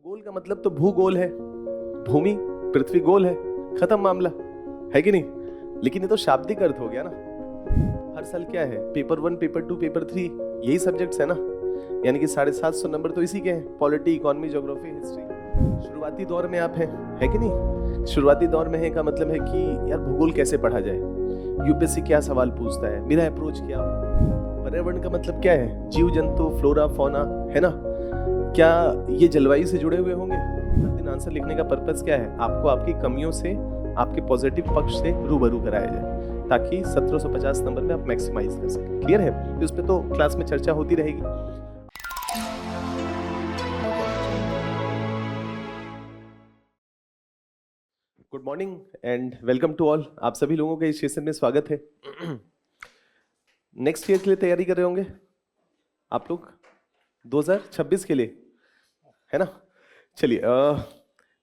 गोल का मतलब तो भूगोल है, भूमि पृथ्वी गोल है, खत्म मामला है कि नहीं। लेकिन ये तो शाब्दिक अर्थ हो गया ना। हर साल क्या है, पेपर 1 पेपर 2 पेपर 3 यही सब्जेक्ट्स है ना, यानी कि 750 नंबर तो इसी के हैं, पॉलिटी इकोनॉमी ज्योग्राफी हिस्ट्री। शुरुआती दौर में आप हैं, है कि नहीं। शुरुआती दौर में है का मतलब है कि यार भूगोल कैसे पढ़ा जाए, यूपीएससी क्या सवाल पूछता है, मेरा अप्रोच क्या हो। पर्यावरण का मतलब क्या है, जीव जंतु फ्लोरा फौना, है ना। क्या ये जलवायु से जुड़े हुए होंगे। हर दिन आंसर लिखने का पर्पस क्या है, आपको आपकी कमियों से, आपके पॉजिटिव पक्ष से रूबरू कराया जाए, ताकि 1750 नंबर में आप मैक्सिमाइज कर सकें। क्लियर है। तो इस पे तो क्लास में चर्चा होती रहेगी। Good morning and welcome to all. आप सभी लोगों का इस सेशन में स्वागत है। नेक्स्ट ईयर के लिए तैयारी कर रहे होंगे आप लोग, 2026 के लिए, है ना। चलिए,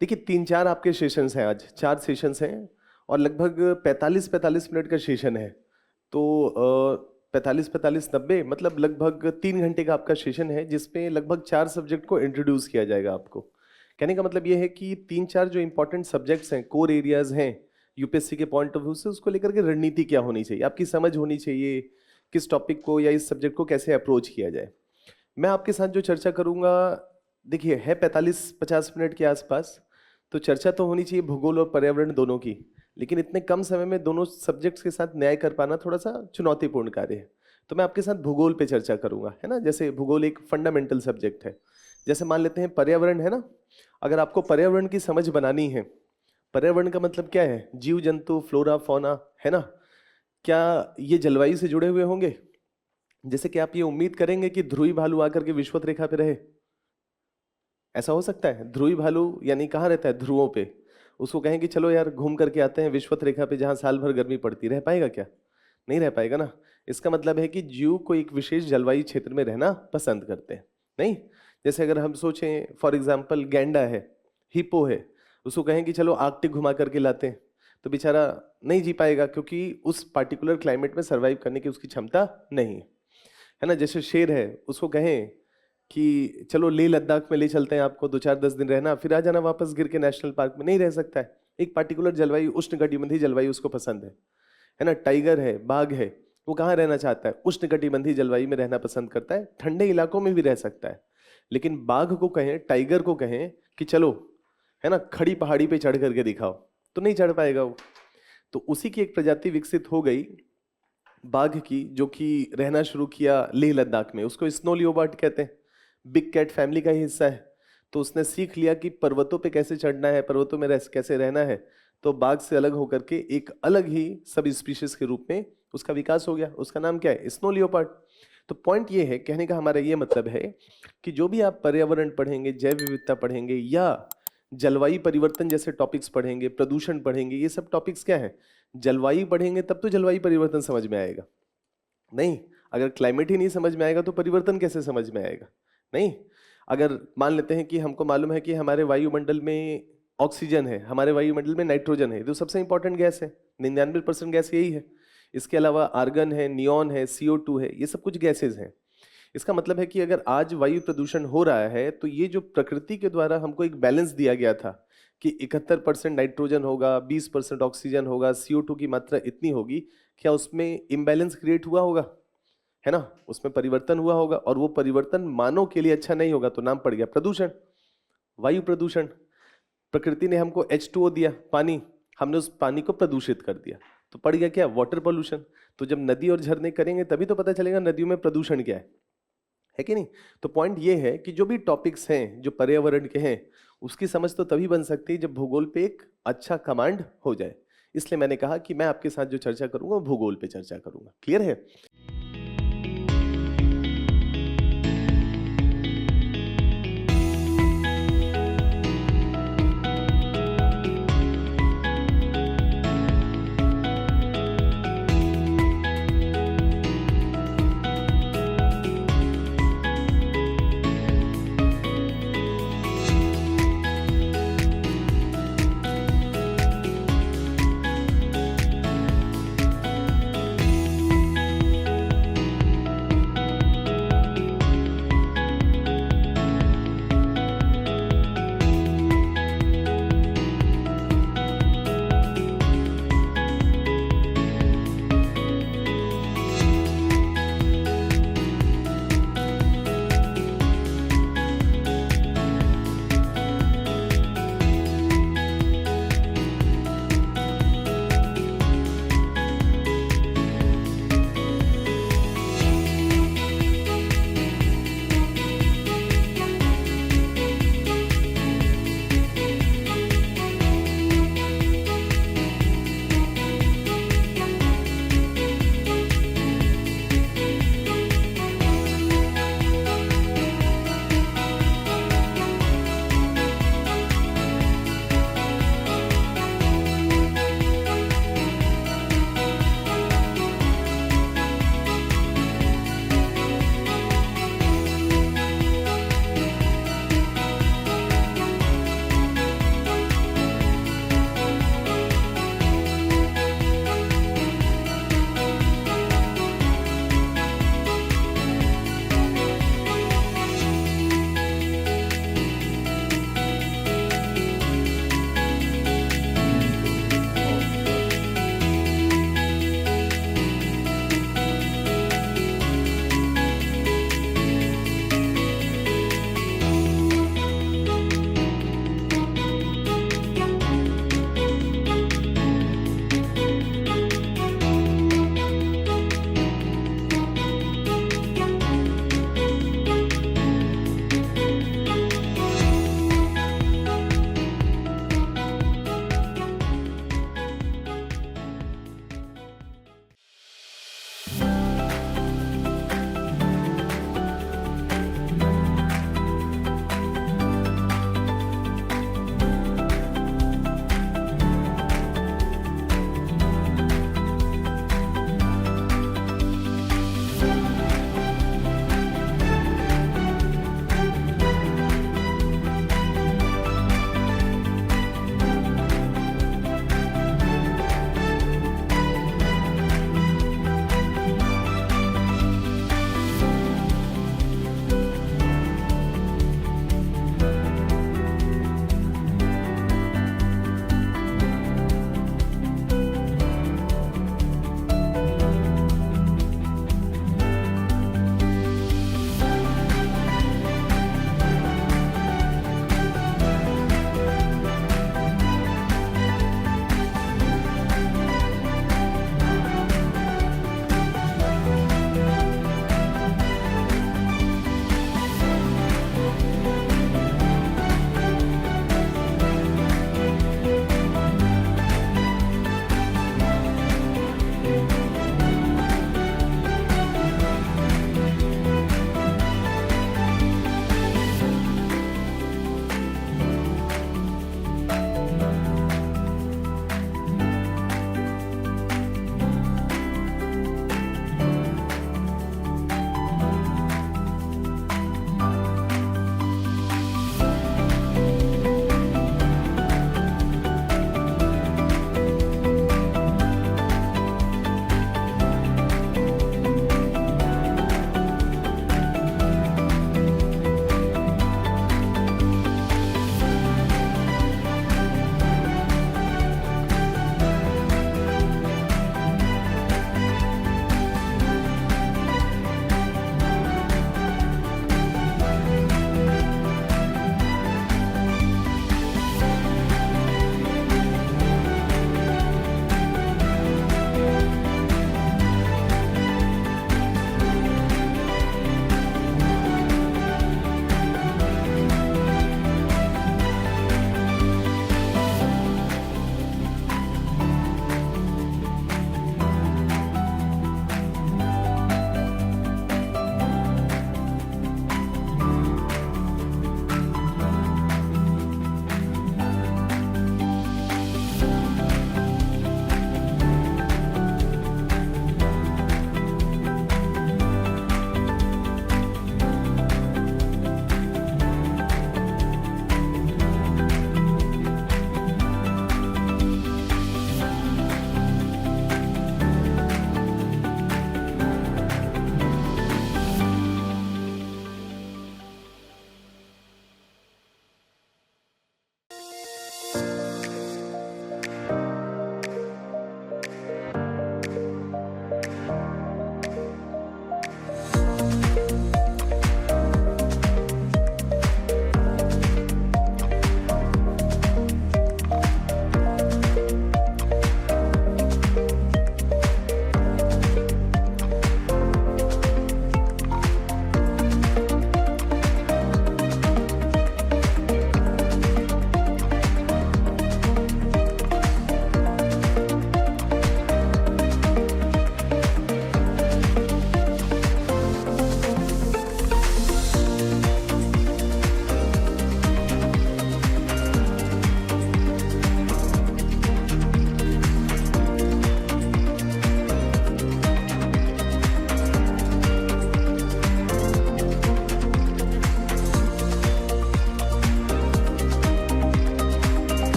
देखिए 3-4 आपके सेशंस हैं, आज 4 सेशंस हैं और लगभग 45 मिनट का सेशन है। तो 45 90 मतलब लगभग 3 घंटे का आपका सेशन है, जिसमें लगभग 4 सब्जेक्ट को इंट्रोड्यूस किया जाएगा आपको। कहने का मतलब ये है कि 3-4 जो इंपॉर्टेंट सब्जेक्ट्स हैं, कोर एरियाज हैं यूपीएससी के पॉइंट ऑफ व्यू से, उसको लेकर के रणनीति क्या होनी चाहिए, आपकी समझ होनी चाहिए, किस टॉपिक को या इस सब्जेक्ट को कैसे अप्रोच किया जाए। मैं आपके साथ जो चर्चा करूंगा, देखिए है 45-50 मिनट के आसपास, तो चर्चा तो होनी चाहिए भूगोल और पर्यावरण दोनों की, लेकिन इतने कम समय में दोनों सब्जेक्ट्स के साथ न्याय कर पाना थोड़ा सा चुनौतीपूर्ण कार्य है। तो मैं आपके साथ भूगोल पे चर्चा करूंगा, है ना। जैसे भूगोल एक फंडामेंटल सब्जेक्ट है। जैसे मान लेते हैं पर्यावरण, है ना। अगर आपको पर्यावरण की समझ बनानी है, पर्यावरण का मतलब क्या है, जीव जंतु फ्लोरा फौना, है ना। क्या ये जलवायु से जुड़े हुए होंगे। जैसे कि आप ये उम्मीद करेंगे कि ध्रुवी भालू आकर के विषुवत रेखा पे रहे, ऐसा हो सकता है। ध्रुवी भालू यानी कहाँ रहता है, ध्रुवों पे। उसको कहें कि चलो यार घूम करके आते हैं विषुवत रेखा पे, जहाँ साल भर गर्मी पड़ती, रह पाएगा क्या, नहीं रह पाएगा ना। इसका मतलब है कि जीव को एक विशेष जलवायु क्षेत्र में रहना पसंद करते हैं, नहीं। जैसे अगर हम सोचें फॉर एग्जाम्पल गैंडा है, हिप्पो है, उसको कहें कि चलो आर्कटिक घुमा करके लाते हैं, तो बेचारा नहीं जी पाएगा, क्योंकि उस पार्टिकुलर क्लाइमेट में सर्वाइव करने की उसकी क्षमता नहीं है ना। जैसे शेर है, उसको कहें कि चलो लेह लद्दाख में ले चलते हैं आपको, 2-4-10 दिन रहना, फिर आ जाना वापस गिर के नेशनल पार्क में, नहीं रह सकता है। एक पार्टिकुलर जलवायु, उष्णकटिबंधीय जलवायु उसको पसंद है ना। टाइगर है, बाघ है, वो कहाँ रहना चाहता है, उष्णकटिबंधीय जलवायु में रहना पसंद करता है, ठंडे इलाकों में भी रह सकता है। लेकिन बाघ को कहें, टाइगर को कहें कि चलो, है ना, खड़ी पहाड़ी पे चढ़ करके दिखाओ, तो नहीं चढ़ पाएगा वो। तो उसी की एक प्रजाति विकसित हो गई बाघ की, जो कि रहना शुरू किया लेह लद्दाख में, उसको स्नो लियोपार्ड कहते हैं, बिग कैट फैमिली का ही हिस्सा है। तो उसने सीख लिया कि पर्वतों पे कैसे चढ़ना है, पर्वतों में कैसे रहना है। तो बाघ से अलग होकर के एक अलग ही सब स्पीशीज के रूप में उसका विकास हो गया। उसका नाम क्या है, स्नो लियोपार्ड। तो पॉइंट ये है, कहने का हमारा ये मतलब है कि जो भी आप पर्यावरण पढ़ेंगे, जैव विविधता पढ़ेंगे, या जलवायु परिवर्तन जैसे टॉपिक्स पढ़ेंगे, प्रदूषण पढ़ेंगे, ये सब टॉपिक्स क्या है, जलवायु पढ़ेंगे तब तो जलवायु परिवर्तन समझ में आएगा, नहीं। अगर क्लाइमेट ही नहीं समझ में आएगा तो परिवर्तन कैसे समझ में आएगा, नहीं। अगर मान लेते हैं कि हमको मालूम है कि हमारे वायुमंडल में ऑक्सीजन है, हमारे वायुमंडल में नाइट्रोजन है, तो सबसे इंपॉर्टेंट गैस है, 99% गैस यही है। इसके अलावा आर्गन है, नियॉन है, CO2 है, ये सब कुछ गैसेज हैं। इसका मतलब है कि अगर आज वायु प्रदूषण हो रहा है, तो ये जो प्रकृति के द्वारा हमको एक बैलेंस दिया गया था कि 71% नाइट्रोजन होगा, 20% ऑक्सीजन होगा, CO2 की मात्रा इतनी होगी, क्या उसमें इम्बैलेंस क्रिएट हुआ होगा, है ना। उसमें परिवर्तन हुआ होगा, और वो परिवर्तन मानव के लिए अच्छा नहीं होगा, तो नाम पड़ गया प्रदूषण, वायु प्रदूषण। प्रकृति ने हमको H2O दिया, पानी, हमने उस पानी को प्रदूषित कर दिया, तो पड़ गया क्या, वाटर पोल्यूशन। तो जब नदी और झरने करेंगे तभी तो पता चलेगा नदियों में प्रदूषण क्या है कि नहीं। तो पॉइंट ये है कि जो भी टॉपिक्स हैं जो पर्यावरण के हैं, उसकी समझ तो तभी बन सकती है जब भूगोल पे एक अच्छा कमांड हो जाए। इसलिए मैंने कहा कि मैं आपके साथ जो चर्चा करूंगा वो भूगोल पे चर्चा करूंगा। क्लियर है।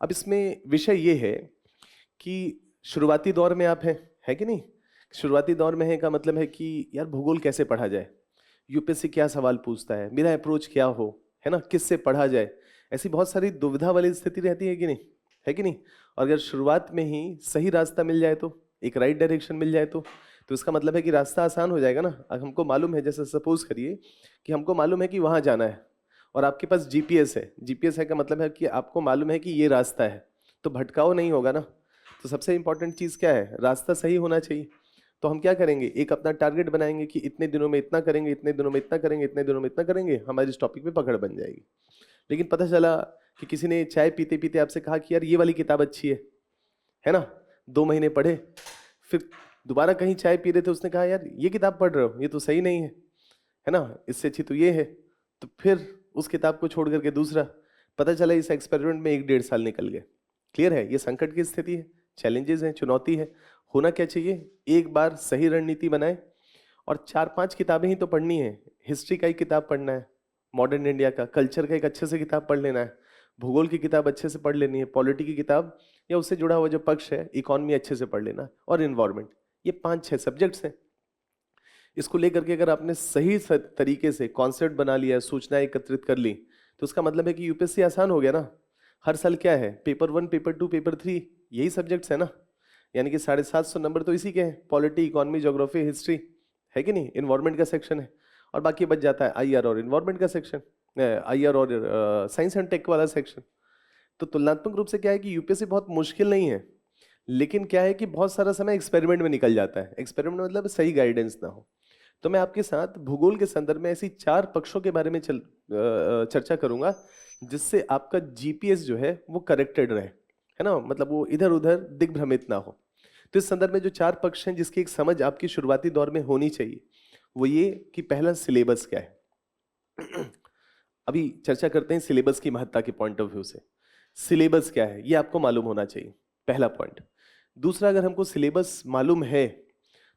अब इसमें विषय ये है कि शुरुआती दौर में आप हैं, है कि नहीं? शुरुआती दौर में है का मतलब है कि यार भूगोल कैसे पढ़ा जाए, यूपीएससी क्या सवाल पूछता है, मेरा अप्रोच क्या हो, है ना, किससे पढ़ा जाए, ऐसी बहुत सारी दुविधा वाली स्थिति रहती है कि नहीं, है कि नहीं? और अगर शुरुआत में ही सही रास्ता मिल जाए, तो एक राइट डायरेक्शन मिल जाए, तो इसका मतलब है कि रास्ता आसान हो जाएगा ना। अब हमको मालूम है, जैसे सपोज करिए कि हमको मालूम है कि वहां जाना है और आपके पास जीपीएस है, जीपीएस है का मतलब है कि आपको मालूम है कि ये रास्ता है, तो भटकाव नहीं होगा ना। तो सबसे इंपॉर्टेंट चीज क्या है, रास्ता सही होना चाहिए। तो हम क्या करेंगे, एक अपना टारगेट बनाएंगे कि इतने दिनों में इतना करेंगे, इतने दिनों में इतना करेंगे, इतने दिनों में इतना करेंगे, हमारी इस टॉपिक पे पकड़ बन जाएगी। लेकिन पता चला कि किसी ने चाय पीते पीते आपसे कहा कि यार ये वाली किताब अच्छी है ना, 2 महीने पढ़े, फिर दोबारा कहीं चाय पी रहे थे, उसने कहा यार ये किताब पढ़ रहे हो, ये तो सही नहीं है ना, इससे अच्छी तो ये है। तो फिर उस किताब को छोड़ करके दूसरा, पता चला इस एक्सपेरिमेंट में 1-1.5 साल निकल गए। क्लियर है, ये संकट की स्थिति है, चैलेंजेस हैं, चुनौती है। होना क्या चाहिए, एक बार सही रणनीति बनाए और 4-5 किताबें ही तो पढ़नी है। हिस्ट्री का एक किताब पढ़ना है, मॉडर्न इंडिया का, कल्चर का एक अच्छे से किताब पढ़ लेना है, भूगोल की किताब अच्छे से पढ़ लेनी है, पॉलिटी की किताब या उससे जुड़ा हुआ जो पक्ष है, इकोनॉमी अच्छे से पढ़ लेना, और इन्वायरमेंट। ये 5-6 सब्जेक्ट्स हैं। इसको लेकर के अगर आपने सही तरीके से कॉन्सेप्ट बना लिया, सूचनाएं एकत्रित कर ली, तो उसका मतलब है कि यूपीएससी आसान हो गया ना। हर साल क्या है, पेपर 1, पेपर 2, पेपर 3, यही सब्जेक्ट्स है ना। यानी कि 750 नंबर तो इसी के हैं, पॉलिटी, इकोनॉमी, ज्योग्राफी, हिस्ट्री, है कि नहीं, इन्वायरमेंट का सेक्शन है, और बाकी बच जाता है आईआर और इन्वायरमेंट का सेक्शन, आईआर और साइंस एंड टेक वाला सेक्शन। तो तुलनात्मक रूप से क्या है कि यूपीएससी बहुत मुश्किल नहीं है, लेकिन क्या है कि बहुत सारा समय एक्सपेरिमेंट में निकल जाता है। एक्सपेरिमेंट मतलब सही गाइडेंस ना हो। तो मैं आपके साथ भूगोल के संदर्भ में ऐसी 4 पक्षों के बारे में चर्चा करूंगा, जिससे आपका जीपीएस जो है वो करेक्टेड रहे, है ना, मतलब वो इधर उधर दिग्भ्रमित ना हो। तो इस संदर्भ में जो 4 पक्ष हैं जिसकी एक समझ आपकी शुरुआती दौर में होनी चाहिए, वो ये कि पहला सिलेबस क्या है। अभी चर्चा करते हैं सिलेबस की महत्ता के पॉइंट ऑफ व्यू से। सिलेबस क्या है ये आपको मालूम होना चाहिए, पहला पॉइंट। दूसरा, अगर हमको सिलेबस मालूम है,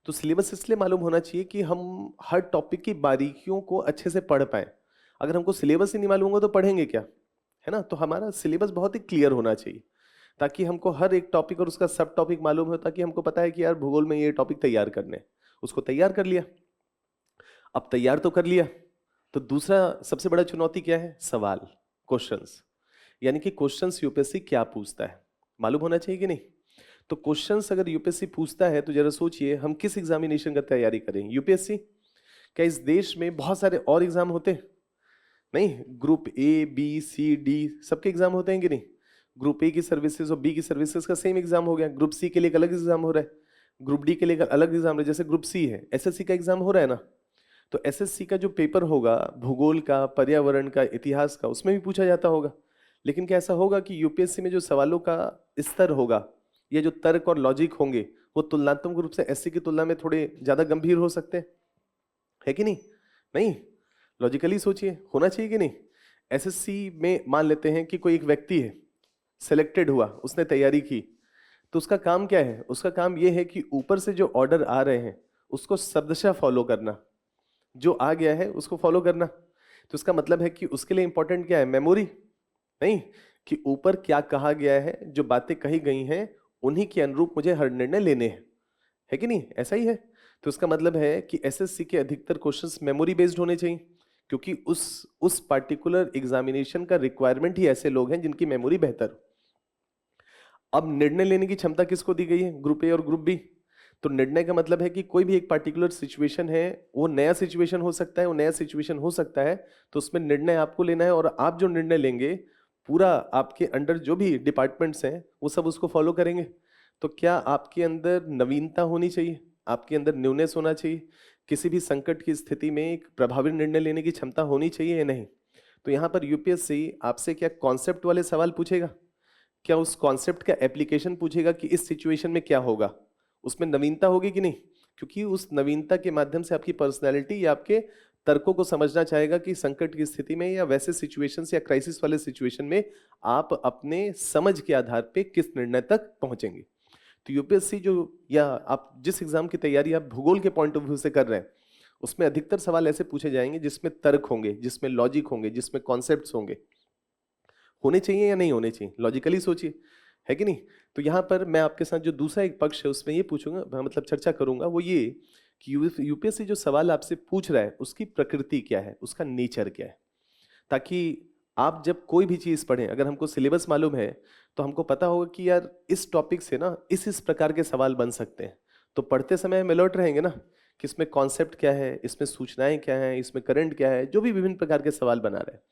तो सिलेबस इसलिए मालूम होना चाहिए कि हम हर टॉपिक की बारीकियों को अच्छे से पढ़ पाए। अगर हमको सिलेबस ही नहीं मालूम होगा तो पढ़ेंगे क्या, है ना। तो हमारा सिलेबस बहुत ही क्लियर होना चाहिए, ताकि हमको हर एक टॉपिक और उसका सब टॉपिक मालूम हो, ताकि हमको पता है कि यार भूगोल में ये टॉपिक तैयार करने हैं। उसको तैयार कर लिया, अब तैयार तो कर लिया, तो दूसरा सबसे बड़ा चुनौती क्या है, सवाल, क्वेश्चंस। यानी कि क्वेश्चंस यूपीएससी क्या पूछता है, मालूम होना चाहिए कि नहीं। तो क्वेश्चंस अगर यूपीएससी पूछता है, तो जरा सोचिए हम किस एग्जामिनेशन का तैयारी करें, यूपीएससी। क्या इस देश में बहुत सारे और एग्जाम होते हैं? नहीं, group A, B, C, D सबके एग्जाम होते हैं कि नहीं। ग्रुप ए की सर्विसेज और बी की सर्विसेज का सेम एग्जाम हो गया, ग्रुप सी के लिए एक अलग एग्जाम हो रहा है, ग्रुप डी के लिए अलग एग्जाम है। जैसे ग्रुप सी है, एसएससी का एग्जाम हो रहा है ना, तो एसएससी का जो पेपर होगा, भूगोल का, पर्यावरण का, इतिहास का, उसमें भी पूछा जाता होगा। लेकिन क्या ऐसा होगा कि यूपीएससी में जो सवालों का स्तर होगा, ये जो तर्क और लॉजिक होंगे, वो तुलनात्मक रूप से एससी की तुलना में थोड़े ज्यादा गंभीर हो सकते हैं, है कि नहीं? नहीं, लॉजिकली सोचिए, होना चाहिए कि नहीं। एसएससी में मान लेते हैं कि कोई एक व्यक्ति है, सिलेक्टेड हुआ, उसने तैयारी की, तो उसका काम क्या है, उसका काम यह है कि ऊपर से जो ऑर्डर आ रहे हैं उसको शब्दशः फॉलो करना, जो आ गया है उसको फॉलो करना। तो इसका मतलब है कि उसके लिए इंपॉर्टेंट क्या है, मेमोरी नहीं, कि ऊपर क्या कहा गया है, जो बातें कही गई हैं उन्हीं के अनुरूप मुझे हर निर्णय लेने हैं, है कि नहीं, ऐसा ही है। तो इसका मतलब है कि एसएससी के अधिकतर क्वेश्चंस मेमोरी बेस्ड होने चाहिए, क्योंकि उस पार्टिकुलर एग्जामिनेशन का रिक्वायरमेंट ही ऐसे लोग हैं जिनकी मेमोरी बेहतर हो। अब निर्णय लेने की क्षमता किसको दी गई है, ग्रुप ए और ग्रुप बी। तो निर्णय का मतलब है कि कोई भी एक पार्टिकुलर सिचुएशन है, वो नया सिचुएशन हो सकता है, वो नया सिचुएशन हो सकता है, तो उसमें निर्णय आपको लेना है, और आप जो निर्णय लेंगे, पूरा आपके अंडर जो भी डिपार्टमेंट्स हैं वो सब उसको फॉलो करेंगे। तो क्या आपके अंदर नवीनता होनी चाहिए, आपके अंदर न्यूनेस होना चाहिए, किसी भी संकट की स्थिति में एक प्रभावी निर्णय लेने की क्षमता होनी चाहिए या नहीं। तो यहाँ पर यूपीएससी आपसे क्या कॉन्सेप्ट वाले सवाल पूछेगा, क्या उस कॉन्सेप्ट का एप्लीकेशन पूछेगा कि इस सिचुएशन में क्या होगा, उसमें नवीनता होगी कि नहीं। क्योंकि उस नवीनता के माध्यम से आपकी पर्सनैलिटी या आपके तर्कों को समझना चाहेगा कि संकट की स्थिति में या वैसे सिचुएशंस या क्राइसिस वाले सिचुएशन में आप अपने समझ के आधार पे किस निर्णय तक पहुंचेंगे। तो यूपीएससी जो, या आप जिस एग्जाम की तैयारी आप भूगोल के पॉइंट ऑफ व्यू से कर रहे हैं, उसमें अधिकतर सवाल ऐसे पूछे जाएंगे जिसमें तर्क होंगे, जिसमें लॉजिक होंगे, जिसमें कॉन्सेप्ट्स होंगे। होने चाहिए या नहीं होने चाहिए, लॉजिकली सोचिए, है कि नहीं। तो यहाँ पर मैं आपके साथ जो दूसरा एक पक्ष है उसमें ये पूछूंगा, मतलब चर्चा करूंगा, वो ये कि यूपीएससी जो सवाल आपसे पूछ रहा है उसकी प्रकृति क्या है, उसका नेचर क्या है, ताकि आप जब कोई भी चीज पढ़ें, अगर हमको सिलेबस मालूम है तो हमको पता होगा कि यार इस टॉपिक से ना इस प्रकार के सवाल बन सकते हैं। तो पढ़ते समय हम अलर्ट रहेंगे ना कि इसमें कॉन्सेप्ट क्या है, इसमें सूचनाएं क्या है, इसमें करंट क्या है, जो भी विभिन्न प्रकार के सवाल बना रहे हैं।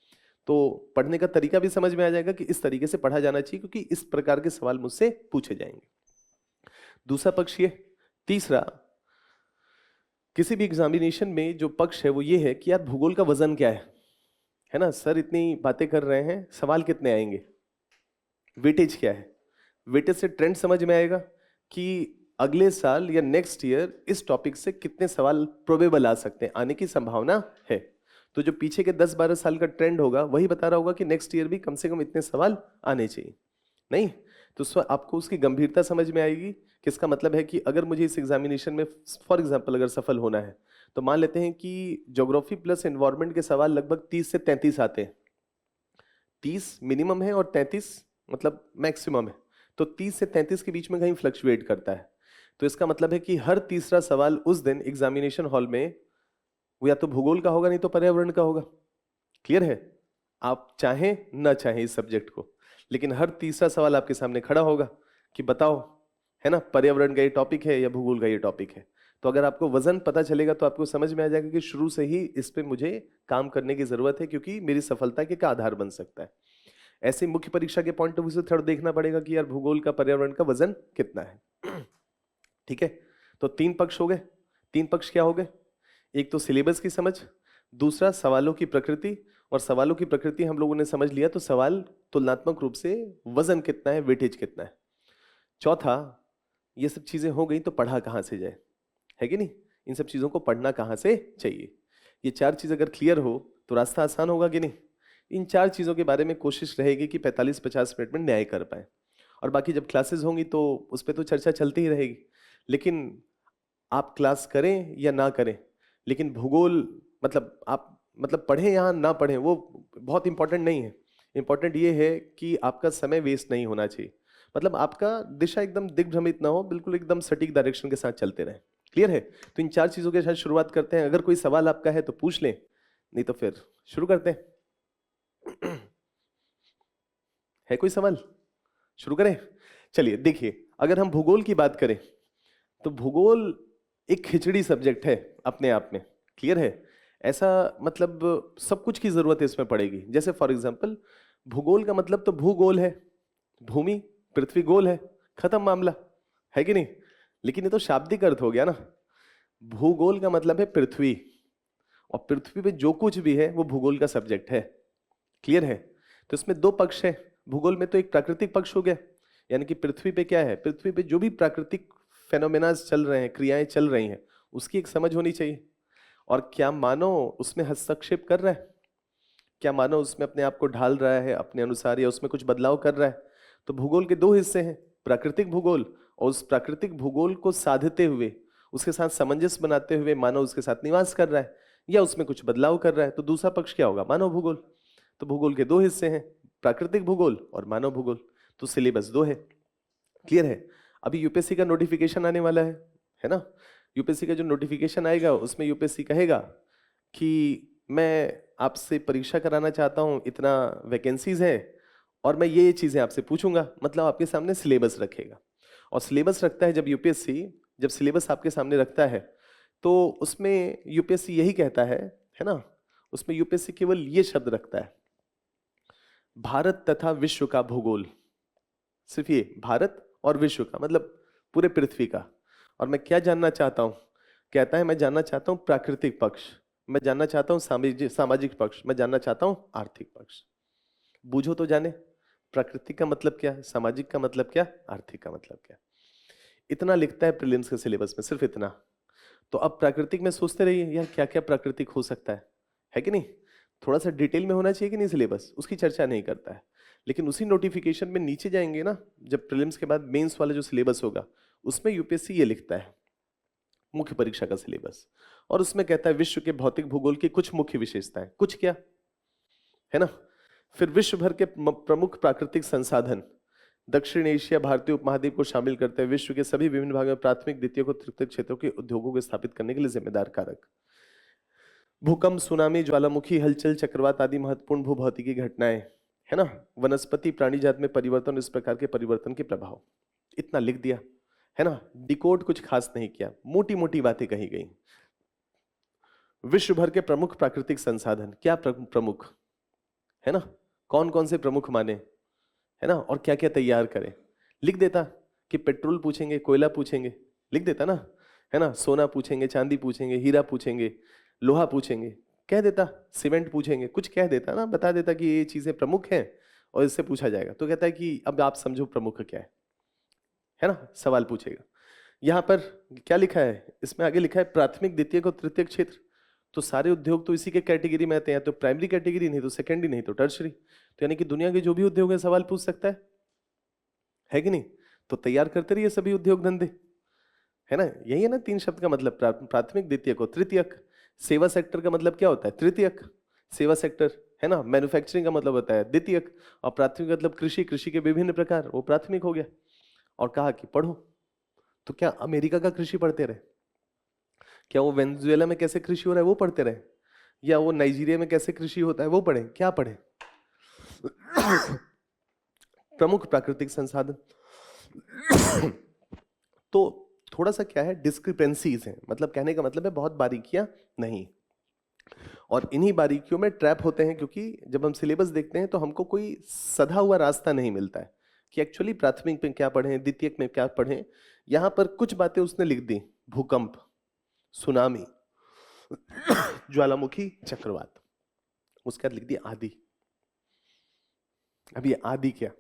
तो पढ़ने का तरीका भी समझ में आ जाएगा कि इस तरीके से पढ़ा जाना चाहिए क्योंकि इस प्रकार के सवाल मुझसे पूछे जाएंगे। दूसरा पक्ष ये। तीसरा, किसी भी एग्जामिनेशन में जो पक्ष है वो ये है कि यार भूगोल का वजन क्या है ना सर, इतनी बातें कर रहे हैं, सवाल कितने आएंगे, वेटेज क्या है। वेटेज से ट्रेंड समझ में आएगा कि अगले साल या नेक्स्ट ईयर इस टॉपिक से कितने सवाल प्रोबेबल आ सकते हैं, आने की संभावना है। तो जो पीछे के 10-12 साल का ट्रेंड होगा वही बता रहा होगा कि नेक्स्ट ईयर भी कम से कम इतने सवाल आने चाहिए। नहीं तो आपको उसकी गंभीरता समझ में आएगी कि इसका मतलब है कि अगर मुझे इस एग्जामिनेशन में फॉर एग्जाम्पल अगर सफल होना है तो मान लेते हैं कि ज्योग्राफी प्लस एनवायरनमेंट के सवाल लगभग 30 से 33 आते हैं। 30 मिनिमम है और 33 मतलब मैक्सिमम है। तो 30 से 33 के बीच में कहीं फ्लक्चुएट करता है। तो इसका मतलब है कि हर तीसरा सवाल उस दिन एग्जामिनेशन हॉल में वो या तो भूगोल का होगा नहीं तो पर्यावरण का होगा। क्लियर है, आप चाहें ना चाहें इस सब्जेक्ट को, लेकिन हर तीसरा सवाल आपके सामने खड़ा होगा कि बताओ, है ना, पर्यावरण का ये टॉपिक है या भूगोल का ये टॉपिक है। तो अगर आपको वजन पता चलेगा तो आपको समझ में आ जाएगा कि शुरू से ही इस पे मुझे काम करने की जरूरत है क्योंकि मेरी सफलता के का आधार बन सकता है। ऐसे मुख्य परीक्षा के पॉइंट ऑफ व्यू से थोड़ा देखना पड़ेगा कि यार भूगोल का पर्यावरण का वजन कितना है। ठीक है, तो 3 पक्ष हो गए। 3 पक्ष क्या हो गए? एक तो सिलेबस की समझ, दूसरा सवालों की प्रकृति, और सवालों की प्रकृति हम लोगों ने समझ लिया तो सवाल तुलनात्मक रूप से वजन कितना है, वेटेज कितना है। चौथा, ये सब चीजें हो गई तो पढ़ा कहाँ से जाए, है कि नहीं, इन सब चीजों को पढ़ना कहाँ से चाहिए। ये 4 चीज अगर क्लियर हो तो रास्ता आसान होगा कि नहीं। इन 4 चीजों के बारे में कोशिश रहेगी कि 45-50 मिनट में न्याय कर पाए, और बाकी जब क्लासेस होंगी तो उस पर तो चर्चा चलती ही रहेगी। लेकिन आप क्लास करें या ना करें, लेकिन भूगोल मतलब आप मतलब पढ़ें या ना पढ़ें वो बहुत इंपॉर्टेंट नहीं है। इंपॉर्टेंट ये है कि आपका समय वेस्ट नहीं होना चाहिए, मतलब आपका दिशा एकदम दिग्भ्रमित ना हो, बिल्कुल एकदम सटीक डायरेक्शन के साथ चलते रहें। क्लियर है? तो इन 4 चीजों के साथ शुरुआत करते हैं। अगर कोई सवाल आपका है तो पूछ लें, नहीं तो फिर शुरू करते हैं। है कोई सवाल? शुरू करें? चलिए देखिए, अगर हम भूगोल की बात करें तो भूगोल एक खिचड़ी सब्जेक्ट है अपने आप में। क्लियर है? ऐसा मतलब सब कुछ की जरूरत इसमें पड़ेगी। जैसे फॉर एग्जांपल भूगोल का मतलब तो भूगोल है, भूमि पृथ्वी गोल है, खत्म मामला, है कि नहीं। लेकिन ये तो शाब्दिक अर्थ हो गया ना। भूगोल का मतलब है पृथ्वी, और पृथ्वी पे जो कुछ भी है वो भूगोल का सब्जेक्ट है। क्लियर है? तो इसमें 2 पक्ष है भूगोल में। तो एक प्राकृतिक पक्ष हो गया, यानी कि पृथ्वी पे क्या है, पृथ्वी पे जो भी प्राकृतिक फेनोमेनाज चल रहे हैं, क्रियाएं चल रही हैं, उसकी एक समझ होनी चाहिए। और क्या मानव उसमें हस्तक्षेप कर रहा है, क्या मानव उसमें अपने आप को ढाल रहा है अपने अनुसार, या उसमें कुछ बदलाव कर रहा है। तो भूगोल के 2 हिस्से हैं, प्राकृतिक भूगोल, और उस प्राकृतिक भूगोल को साधते हुए, उसके साथ सामंजस्य बनाते हुए मानव उसके साथ निवास कर रहा है या उसमें कुछ बदलाव कर रहा है। तो दूसरा पक्ष क्या होगा? मानव भूगोल। तो भूगोल के 2 हिस्से हैं, प्राकृतिक भूगोल और मानव भूगोल। तो सिलेबस 2 है। क्लियर है? अभी यूपीएससी का नोटिफिकेशन आने वाला है ना। यूपीएससी का जो नोटिफिकेशन आएगा उसमें यूपीएससी कहेगा कि मैं आपसे परीक्षा कराना चाहता हूं, इतना वैकेंसीज है और मैं ये चीजें आपसे पूछूंगा। मतलब आपके सामने सिलेबस रखेगा, और सिलेबस रखता है जब यूपीएससी, जब सिलेबस आपके सामने रखता है तो उसमें यूपीएससी यही कहता है ना, उसमें यूपीएससी केवल ये शब्द रखता है, भारत तथा विश्व का भूगोल। सिर्फ ये, भारत और विश्व का मतलब पूरे पृथ्वी का। और मैं क्या जानना चाहता हूं, कहता है मैं जानना चाहता हूं प्राकृतिक पक्ष, मैं जानना चाहता हूं सामाजिक पक्ष, मैं जानना चाहता हूं आर्थिक पक्ष। बूझो तो जाने, प्राकृतिक का मतलब क्या है, सामाजिक का मतलब क्या, आर्थिक का मतलब क्या। इतना लिखता है प्रीलिम्स के सिलेबस में, सिर्फ इतना। तो अब प्राकृतिक में सोचते रहिए यार क्या क्या प्राकृतिक हो सकता है कि नहीं। थोड़ा सा डिटेल में होना चाहिए कि नहीं सिलेबस, उसकी चर्चा नहीं करता है। लेकिन उसी नोटिफिकेशन में नीचे जाएंगे ना, जब प्रीलिम्स के बाद मेंस वाला जो सिलेबस होगा उसमें यूपीएससी ये लिखता है, मुख्य परीक्षा का सिलेबस, और उसमें कहता है विश्व के भौतिक भूगोल की कुछ मुख्य विशेषताएं, कुछ क्या, है ना। फिर विश्व भर के प्रमुख प्राकृतिक संसाधन, दक्षिण एशिया भारतीय उपमहाद्वीप को शामिल करते हैं विश्व के सभी विभिन्न भागों में प्राथमिक, द्वितीयक और तृतीयक क्षेत्रों के उद्योगों को स्थापित करने के लिए जिम्मेदार कारक। भूकंप, सुनामी, ज्वालामुखी, हलचल, चक्रवात आदि महत्वपूर्ण भूभौतिकी घटनाएं, है ना। वनस्पति प्राणी जात में परिवर्तन, इस प्रकार के परिवर्तन के प्रभाव। इतना लिख दिया, है ना। डिकोड कुछ खास नहीं किया, मोटी मोटी बातें कही गई। विश्व भर के प्रमुख प्राकृतिक संसाधन, क्या प्रमुख, है ना, कौन कौन से प्रमुख माने, है ना, और क्या क्या तैयार करें। लिख देता कि पेट्रोल पूछेंगे, कोयला पूछेंगे, लिख देता ना, है ना। सोना पूछेंगे, चांदी पूछेंगे, हीरा पूछेंगे, लोहा पूछेंगे, कह देता। सीमेंट पूछेंगे, कुछ कह देता ना, बता देता कि ये चीजें प्रमुख हैं और इससे पूछा जाएगा। तो कहता है कि अब आप समझो प्रमुख क्या है ना, सवाल पूछेगा। यहां पर क्या लिखा है, इसमें आगे लिखा है प्राथमिक, द्वितीयक और तृतीयक क्षेत्र। तो सारे उद्योग तो इसी के कैटेगरी में आते हैं, तो प्राइमरी कैटेगरी, नहीं तो सेकेंडरी, नहीं तो टर्शरी। तो यानी कि दुनिया के जो भी उद्योग है सवाल पूछ सकता है कि नहीं। तो तैयार करते रहिए सभी उद्योग धंधे, है ना। यही है ना 3 शब्द का मतलब, प्राथमिक, द्वितीयक और तृतीयक। सेवा सेक्टर का मतलब क्या होता है, तृतीयक। सेवा सेक्टर, है ना। मैन्युफैक्चरिंग का मतलब होता है द्वितीयक, और प्राथमिक मतलब कृषि, कृषि के विभिन्न प्रकार, वो प्राथमिक हो गया। और कहा कि पढ़ो। तो क्या अमेरिका का कृषि पढ़ते रहे, क्या वो वेनेजुएला में कैसे कृषि हो रहा है वो पढ़ते रहे, या वो नाइजीरिया में कैसे कृषि होता है वो पढ़े, क्या पढ़े। प्रमुख प्राकृतिक संसाधन। तो थोड़ा सा क्या है, डिस्क्रिपेंसीज हैं, मतलब कहने का मतलब है बहुत बारीकियां नहीं, और इन्हीं बारीकियों में ट्रैप होते हैं, क्योंकि जब हम सिलेबस देखते हैं तो हमको कोई सधा हुआ रास्ता नहीं मिलता है कि एक्चुअली प्राथमिक में क्या पढ़ें, द्वितीयक में क्या पढ़ें। यहां पर कुछ बातें उसने लिख दी, भूकंप, सुनामी, ज्वालामुखी, चक्रवात, उसके बाद लिख दिया आदि। अब ये आदि क्या,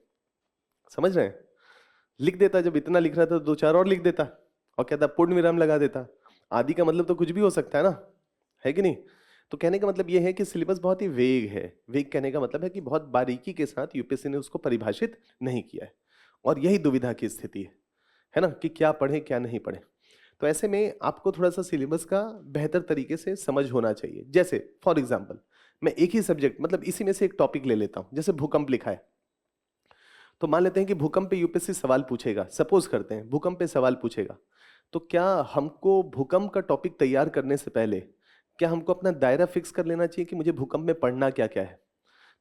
समझ रहे हैं। लिख देता, जब इतना लिख रहा था तो 2-4 और लिख देता और कहता पूर्ण विराम लगा देता। आदि का मतलब तो कुछ भी हो सकता है ना, है कि नहीं। तो कहने का मतलब यह है कि सिलेबस बहुत ही वेग है। वेग कहने का मतलब है कि बहुत बारीकी के साथ यूपीएससी ने उसको परिभाषित नहीं किया है, और यही दुविधा की स्थिति है ना, कि क्या पढ़े क्या नहीं पढ़े। तो ऐसे में आपको थोड़ा सा सिलेबस का बेहतर तरीके से समझ होना चाहिए। जैसे फॉर एग्जाम्पल मैं एक ही सब्जेक्ट, मतलब इसी में से एक टॉपिक ले लेता हूं, जैसे भूकंप लिखा है, तो मान लेते हैं कि भूकंप पे यूपीएससी सवाल पूछेगा, सपोज करते हैं भूकंप पे सवाल पूछेगा। तो क्या हमको भूकंप का टॉपिक तैयार करने से पहले क्या हमको अपना दायरा फिक्स कर लेना चाहिए कि मुझे भूकंप में पढ़ना क्या क्या है।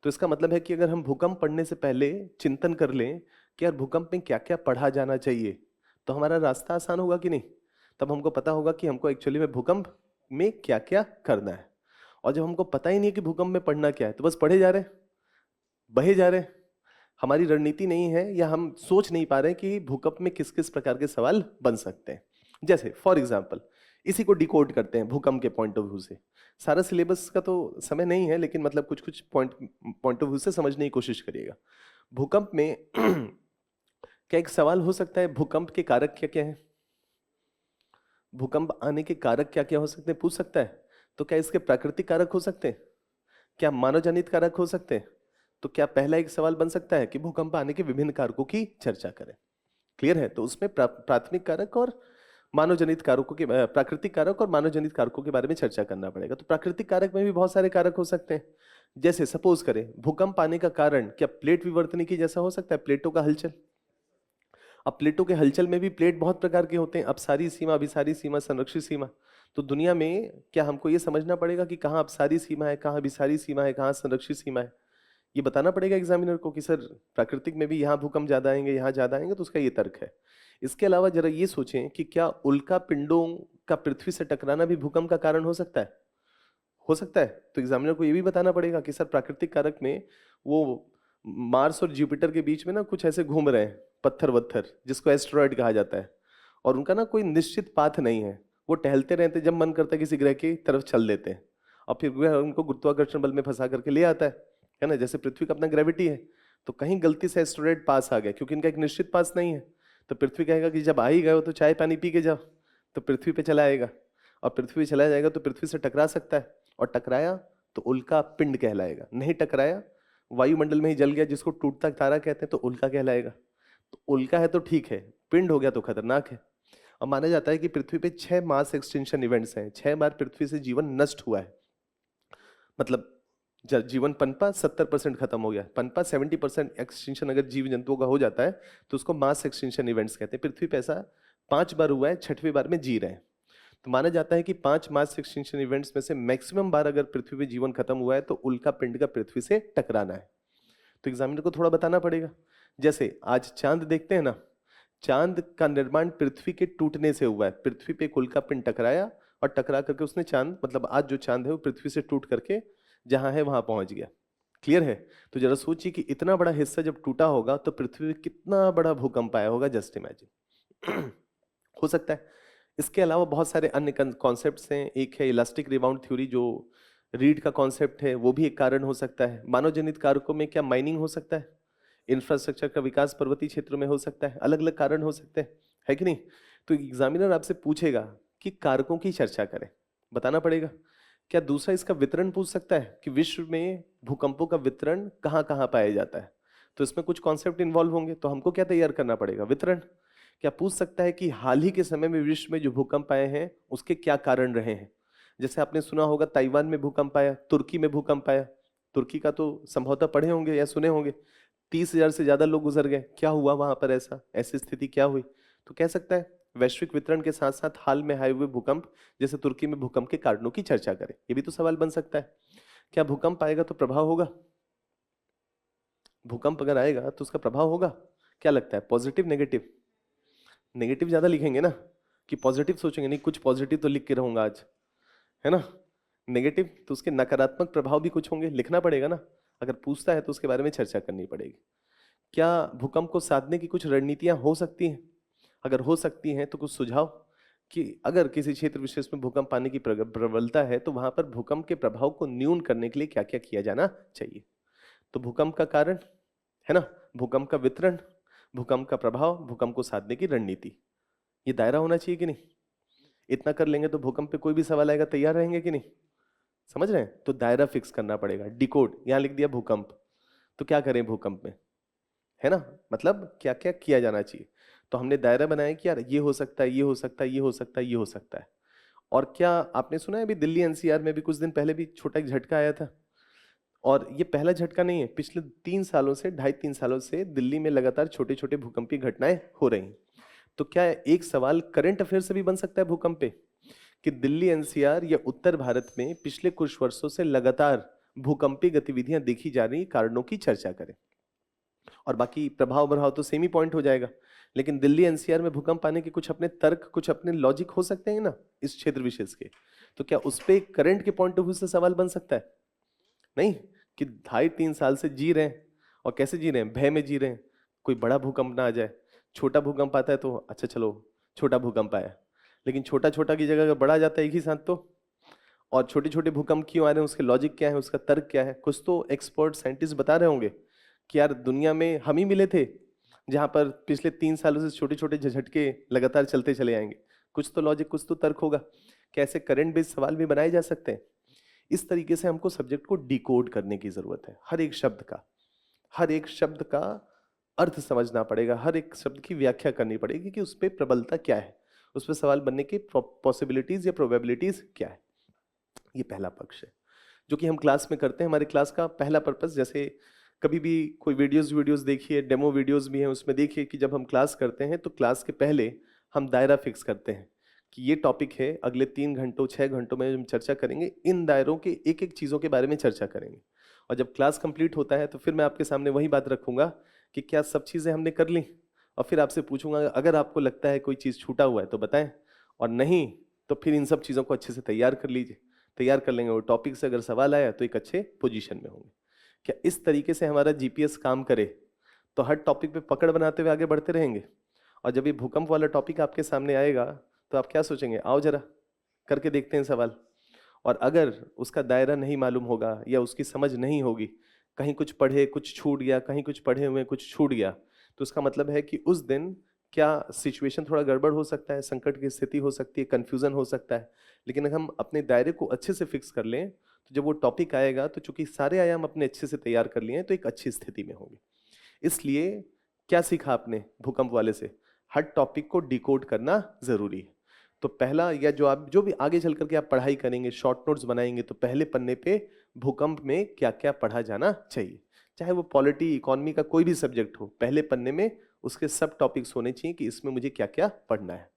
तो इसका मतलब है कि अगर हम भूकंप पढ़ने से पहले चिंतन कर लें कि यार भूकंप में क्या क्या पढ़ा जाना चाहिए, तो हमारा रास्ता आसान होगा कि नहीं। तब हमको पता होगा कि हमको एक्चुअली में भूकंप में क्या क्या करना है। और जब हमको पता ही नहीं कि भूकंप में पढ़ना क्या है, तो बस पढ़े जा रहे, बहे जा रहे, हमारी रणनीति नहीं है, या हम सोच नहीं पा रहे कि भूकंप में किस किस प्रकार के सवाल बन सकते हैं। जैसे फॉर एग्जाम्पल इसी को डिकोड करते हैं भूकंप के पॉइंट ऑफ व्यू से। सारा सिलेबस का तो समय नहीं है, लेकिन मतलब कुछ कुछ पॉइंट ऑफ व्यू से समझने की कोशिश करिएगा। भूकंप में क्या एक सवाल हो सकता है, भूकंप के कारक क्या क्या है, भूकंप आने के कारक क्या क्या हो सकते हैं, पूछ सकता है। तो क्या इसके प्राकृतिक कारक हो सकते हैं, क्या मानव जनित कारक हो सकते हैं। तो क्या पहला एक सवाल बन सकता है कि भूकंप आने के विभिन्न कारकों की चर्चा करें। क्लियर है। तो उसमें प्राथमिक कारक और मानव जनित कारकों के, प्राकृतिक कारक और मानव जनित कारकों के बारे में चर्चा करना पड़ेगा। तो प्राकृतिक कारक में भी बहुत सारे कारक हो सकते हैं। जैसे सपोज करें भूकंप आने का कारण क्या प्लेट विवर्तनिकी जैसा हो सकता है, प्लेटों का हलचल। अब प्लेटों के हलचल में भी प्लेट बहुत प्रकार के होते हैं, अपसारी सीमा, अभिसारी सीमा, संरक्षित सीमा। तो दुनिया में क्या हमको ये समझना पड़ेगा कि कहाँ अपसारी सीमा है, कहाँ अभिसारी सीमा है, कहाँ संरक्षित सीमा है। ये बताना पड़ेगा एग्जामिनर को कि सर प्राकृतिक में भी यहाँ भूकंप ज्यादा आएंगे, यहाँ ज्यादा आएंगे, तो उसका ये तर्क है। इसके अलावा जरा ये सोचें कि क्या उल्का पिंडों का पृथ्वी से टकराना भी भूकंप का कारण हो सकता है, हो सकता है। तो एग्जामिनर को ये भी बताना पड़ेगा कि सर प्राकृतिक कारक में वो मार्स और जुपिटर के बीच में ना कुछ ऐसे घूम रहे हैं पत्थर वत्थर, जिसको एस्टेरॉयड कहा जाता है, और उनका ना कोई निश्चित पाथ नहीं है, वो टहलते रहते, जब मन करता है किसी ग्रह की तरफ चल देते हैं, और फिर वह उनको गुरुत्वाकर्षण बल में फंसा करके ले आता है ना। जैसे पृथ्वी का अपना ग्रेविटी है, तो कहीं गलती से एस्टेरॉयड पास आ गया, क्योंकि इनका एक निश्चित पास नहीं है। तो पृथ्वी कहेगा कि जब आ ही गए हो तो चाय पानी पी के जाओ, तो पृथ्वी पे चला आएगा, और पृथ्वी पे चला जाएगा तो पृथ्वी से टकरा सकता है, और टकराया तो उल्का पिंड कहलाएगा। नहीं टकराया, वायुमंडल में ही जल गया, जिसको टूटता तारा कहते हैं, तो उल्का कहलाएगा। तो उल्का है तो ठीक है, पिंड हो गया तो खतरनाक है। और माना जाता है कि पृथ्वी पे 6 मास एक्सटिंक्शन इवेंट्स हैं, 6 बार पृथ्वी से जीवन नष्ट हुआ है। मतलब जीवन पनपा 70% खत्म हो गया, पनपा 70% एक्सटिंक्शन अगर जीव जंतुओं का हो जाता है तो उसको मास एक्सटिंक्शन इवेंट्स कहते हैं। पृथ्वी पे ऐसा 5 बार हुआ है, 6वीं बार में जी रहे हैं। तो माना जाता है कि 5 मास एक्सटिंक्शन इवेंट्स में से मैक्सिमम बार अगर पृथ्वी पे जीवन खत्म हुआ है तो उल्का पिंड का पृथ्वी से टकराना है। तो एग्जामिनर को थोड़ा बताना पड़ेगा। जैसे आज चांद देखते हैं ना, चांद का निर्माण पृथ्वी के टूटने से हुआ है। पृथ्वी पे एक उल्का पिंड टकराया और टकरा करके उसने चांद, मतलब आज जो चांद है वो पृथ्वी से टूट करके जहां है वहां पहुंच गया। क्लियर है? तो जरा सोचिए कि इतना बड़ा हिस्सा जब टूटा होगा तो पृथ्वी पे कितना बड़ा भूकंप आया होगा, जस्ट इमेजिन। हो सकता है। इसके अलावा बहुत सारे अन्य कॉन्सेप्ट्स हैं। एक है इलास्टिक रिबाउंड थ्योरी, जो रीड का कॉन्सेप्ट है, वो भी एक कारण हो सकता है। मानव जनित कारकों में क्या माइनिंग हो सकता है, इंफ्रास्ट्रक्चर का विकास पर्वतीय क्षेत्रों में हो सकता है, अलग अलग कारण हो सकते हैं, है कि नहीं? तो एग्जामिनर आपसे पूछेगा कि कारकों की चर्चा करें, बताना पड़ेगा। क्या दूसरा इसका वितरण पूछ सकता है कि विश्व में भूकंपों का वितरण कहाँ कहाँ पाया जाता है? तो इसमें कुछ कॉन्सेप्ट इन्वॉल्व होंगे, तो हमको क्या तैयार करना पड़ेगा? वितरण। क्या पूछ सकता है कि हाल ही के समय में विश्व में जो भूकंप आए हैं उसके क्या कारण रहे हैं? जैसे आपने सुना होगा ताइवान में भूकंप आया, तुर्की में भूकंप आया। तुर्की का तो संभवतः पढ़े होंगे या सुने होंगे। 30,000 से ज्यादा लोग गुजर गए। क्या हुआ वहां पर, ऐसा ऐसी स्थिति क्या हुई? तो कह सकता है वैश्विक वितरण के साथ साथ हाल में आए हुए भूकंप, जैसे तुर्की में भूकंप के कारणों की चर्चा करें। ये भी तो सवाल बन सकता है। क्या भूकंप आएगा तो प्रभाव होगा? भूकंप अगर आएगा तो उसका प्रभाव होगा? क्या लगता है, पॉजिटिव नेगेटिव? नेगेटिव ज्यादा लिखेंगे ना, कि पॉजिटिव सोचेंगे नहीं कुछ पॉजिटिव तो लिख के रहूंगा आज, है ना? नेगेटिव तो उसके नकारात्मक प्रभाव भी कुछ होंगे, लिखना पड़ेगा ना। अगर पूछता है तो उसके बारे में चर्चा करनी पड़ेगी। क्या भूकंप को साधने की कुछ रणनीतियां हो सकती हैं? अगर हो सकती हैं तो कुछ सुझाव, कि अगर किसी क्षेत्र विशेष में भूकंप आने की प्रबलता है तो वहां पर भूकंप के प्रभाव को न्यून करने के लिए क्या क्या किया जाना चाहिए। तो भूकंप का कारण, है ना, भूकंप का वितरण, भूकंप का प्रभाव, भूकंप को साधने की रणनीति, ये दायरा होना चाहिए कि नहीं? इतना कर लेंगे तो भूकंप पे कोई भी सवाल आएगा तैयार रहेंगे कि नहीं? समझ रहे हैं? तो दायरा फिक्स करना पड़ेगा। डिकोड, यहां लिख दिया भूकंप, तो क्या करें भूकंप में, है ना? मतलब क्या क्या किया जाना चाहिए। तो हमने दायरा बनाया कि यार ये हो सकता है, ये हो सकता है, ये हो सकता है, ये हो सकता है। और क्या आपने सुना है अभी दिल्ली एनसीआर में भी कुछ दिन पहले भी छोटा एक झटका आया था? और ये पहला झटका नहीं है, पिछले 3 सालों से, 2.5-3 सालों से दिल्ली में लगातार छोटे छोटे भूकंपीय घटनाएं हो रही हैं। तो क्या एक सवाल करंट अफेयर से भी बन सकता है भूकंप पे, कि दिल्ली एनसीआर या उत्तर भारत में पिछले कुछ वर्षों से लगातार भूकंपीय गतिविधियां देखी जा रही, कारणों की चर्चा करें। और बाकी प्रभाव प्रभाव तो सेम ही पॉइंट हो जाएगा। लेकिन दिल्ली एनसीआर में भूकंप आने के कुछ अपने तर्क, कुछ अपने लॉजिक हो सकते हैं ना इस क्षेत्र विशेष के। तो क्या उस पे करंट के पॉइंट ऑफ व्यू से सवाल बन सकता है? नहीं, कि 2.5-3 साल से जी रहे हैं, और कैसे जी रहे हैं, भय में जी रहे हैं, कोई बड़ा भूकंप ना आ जाए। छोटा भूकंप आता है तो अच्छा चलो छोटा भूकंप आया, लेकिन छोटा छोटा की जगह अगर बड़ा आ जाता है एक ही साथ तो। और छोटे छोटे भूकंप क्यों आ रहे हैं, उसके लॉजिक क्या है, उसका तर्क क्या है, कुछ तो एक्सपर्ट साइंटिस्ट बता रहे होंगे कि यार दुनिया में हम ही मिले थे जहां पर पिछले 3 सालों से छोटे छोटे झटके लगातार चलते चले आएंगे। कुछ तो लॉजिक, कुछ तो तर्क होगा। कैसे करंट बेस्ड सवाल भी बनाए जा सकते हैं। इस तरीके से हमको सब्जेक्ट को डिकोड करने की जरूरत है। हर एक शब्द का, हर एक शब्द का अर्थ समझना पड़ेगा, हर एक शब्द की व्याख्या करनी पड़ेगी कि उस पर प्रबलता क्या है, उस पर सवाल बनने की पॉसिबिलिटीज या प्रोबेबिलिटीज क्या है। ये पहला पक्ष है जो कि हम क्लास में करते हैं। हमारे क्लास का पहला पर्पस, जैसे कभी भी कोई वीडियोस वीडियोस देखिए, डेमो वीडियोस भी हैं, उसमें देखिए कि जब हम क्लास करते हैं तो क्लास के पहले हम दायरा फिक्स करते हैं कि ये टॉपिक है, अगले 3 घंटों 6 घंटों में हम चर्चा करेंगे, इन दायरों के एक एक चीज़ों के बारे में चर्चा करेंगे। और जब क्लास कंप्लीट होता है तो फिर मैं आपके सामने वही बात रखूंगा कि क्या सब चीज़ें हमने कर ली, और फिर आपसे पूछूंगा अगर आपको लगता है कोई चीज़ छूटा हुआ है तो बताएं, और नहीं तो फिर इन सब चीज़ों को अच्छे से तैयार कर लीजिए। तैयार कर लेंगे, वो टॉपिक से अगर सवाल आया तो एक अच्छे पोजीशन में होंगे। क्या इस तरीके से हमारा जीपीएस काम करे तो हर टॉपिक पे पकड़ बनाते हुए आगे बढ़ते रहेंगे। और जब ये भूकंप वाला टॉपिक आपके सामने आएगा तो आप क्या सोचेंगे, आओ जरा करके देखते हैं सवाल। और अगर उसका दायरा नहीं मालूम होगा या उसकी समझ नहीं होगी, कहीं कुछ पढ़े कुछ छूट गया, कहीं कुछ पढ़े हुए कुछ छूट गया, तो उसका मतलब है कि उस दिन क्या सिचुएशन थोड़ा गड़बड़ हो सकता है, संकट की स्थिति हो सकती है, कंफ्यूजन हो सकता है। लेकिन अगर हम अपने दायरे को अच्छे से फिक्स कर लें तो जब वो टॉपिक आएगा तो चूंकि सारे आयाम अपने अच्छे से तैयार कर लिए हैं तो एक अच्छी स्थिति में होंगे। इसलिए क्या सीखा आपने भूकंप वाले से, हर टॉपिक को डिकोड करना जरूरी है। तो पहला, या जो आप जो भी आगे चल करके आप पढ़ाई करेंगे, शॉर्ट नोट्स बनाएंगे, तो पहले पन्ने पे भूकंप में क्या क्या पढ़ा जाना चाहिए। चाहे वो पॉलिटी इकोनॉमी का कोई भी सब्जेक्ट हो, पहले पन्ने में उसके सब टॉपिक्स होने चाहिए कि इसमें मुझे क्या क्या पढ़ना है।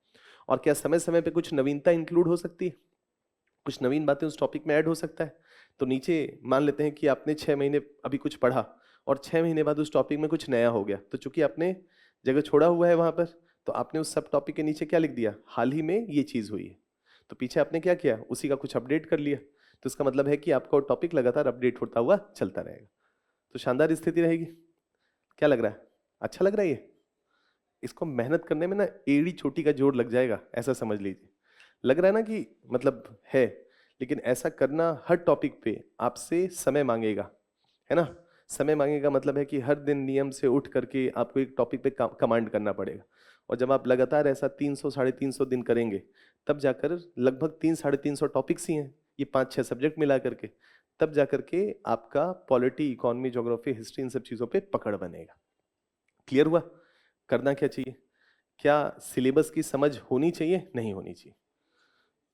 और क्या समय समय पे कुछ नवीनता इंक्लूड हो सकती है, कुछ नवीन बातें उस टॉपिक में ऐड हो सकता है। तो नीचे मान लेते हैं कि आपने 6 महीने अभी कुछ पढ़ा और 6 महीने बाद उस टॉपिक में कुछ नया हो गया, तो चूंकि आपने जगह छोड़ा हुआ है वहां पर, तो आपने उस सब टॉपिक के नीचे क्या लिख दिया, हाल ही में ये चीज हुई है। तो पीछे आपने क्या किया, उसी का कुछ अपडेट कर लिया। तो इसका मतलब है कि आपका टॉपिक लगातार अपडेट होता हुआ चलता रहेगा। तो शानदार स्थिति रहेगी। क्या लग रहा है, अच्छा लग रहा है ये? इसको मेहनत करने में ना एड़ी चोटी का जोर लग जाएगा, ऐसा समझ लीजिए। लग रहा है ना कि मतलब है, लेकिन ऐसा करना हर टॉपिक पे आपसे समय मांगेगा, है ना। समय मांगेगा मतलब है कि हर दिन नियम से उठ करके आपको एक टॉपिक पे कमांड करना पड़ेगा। और जब आप लगातार ऐसा 300 350 दिन करेंगे, तब जाकर लगभग 300 टॉपिक्स ही हैं ये 5-6 सब्जेक्ट मिला करके, तब जाकर के आपका पॉलिटी, इकोनॉमी, ज्योग्राफी, हिस्ट्री, इन सब चीज़ों पे पकड़ बनेगा। क्लियर हुआ? करना क्या चाहिए, क्या सिलेबस की समझ होनी चाहिए, नहीं होनी चाहिए।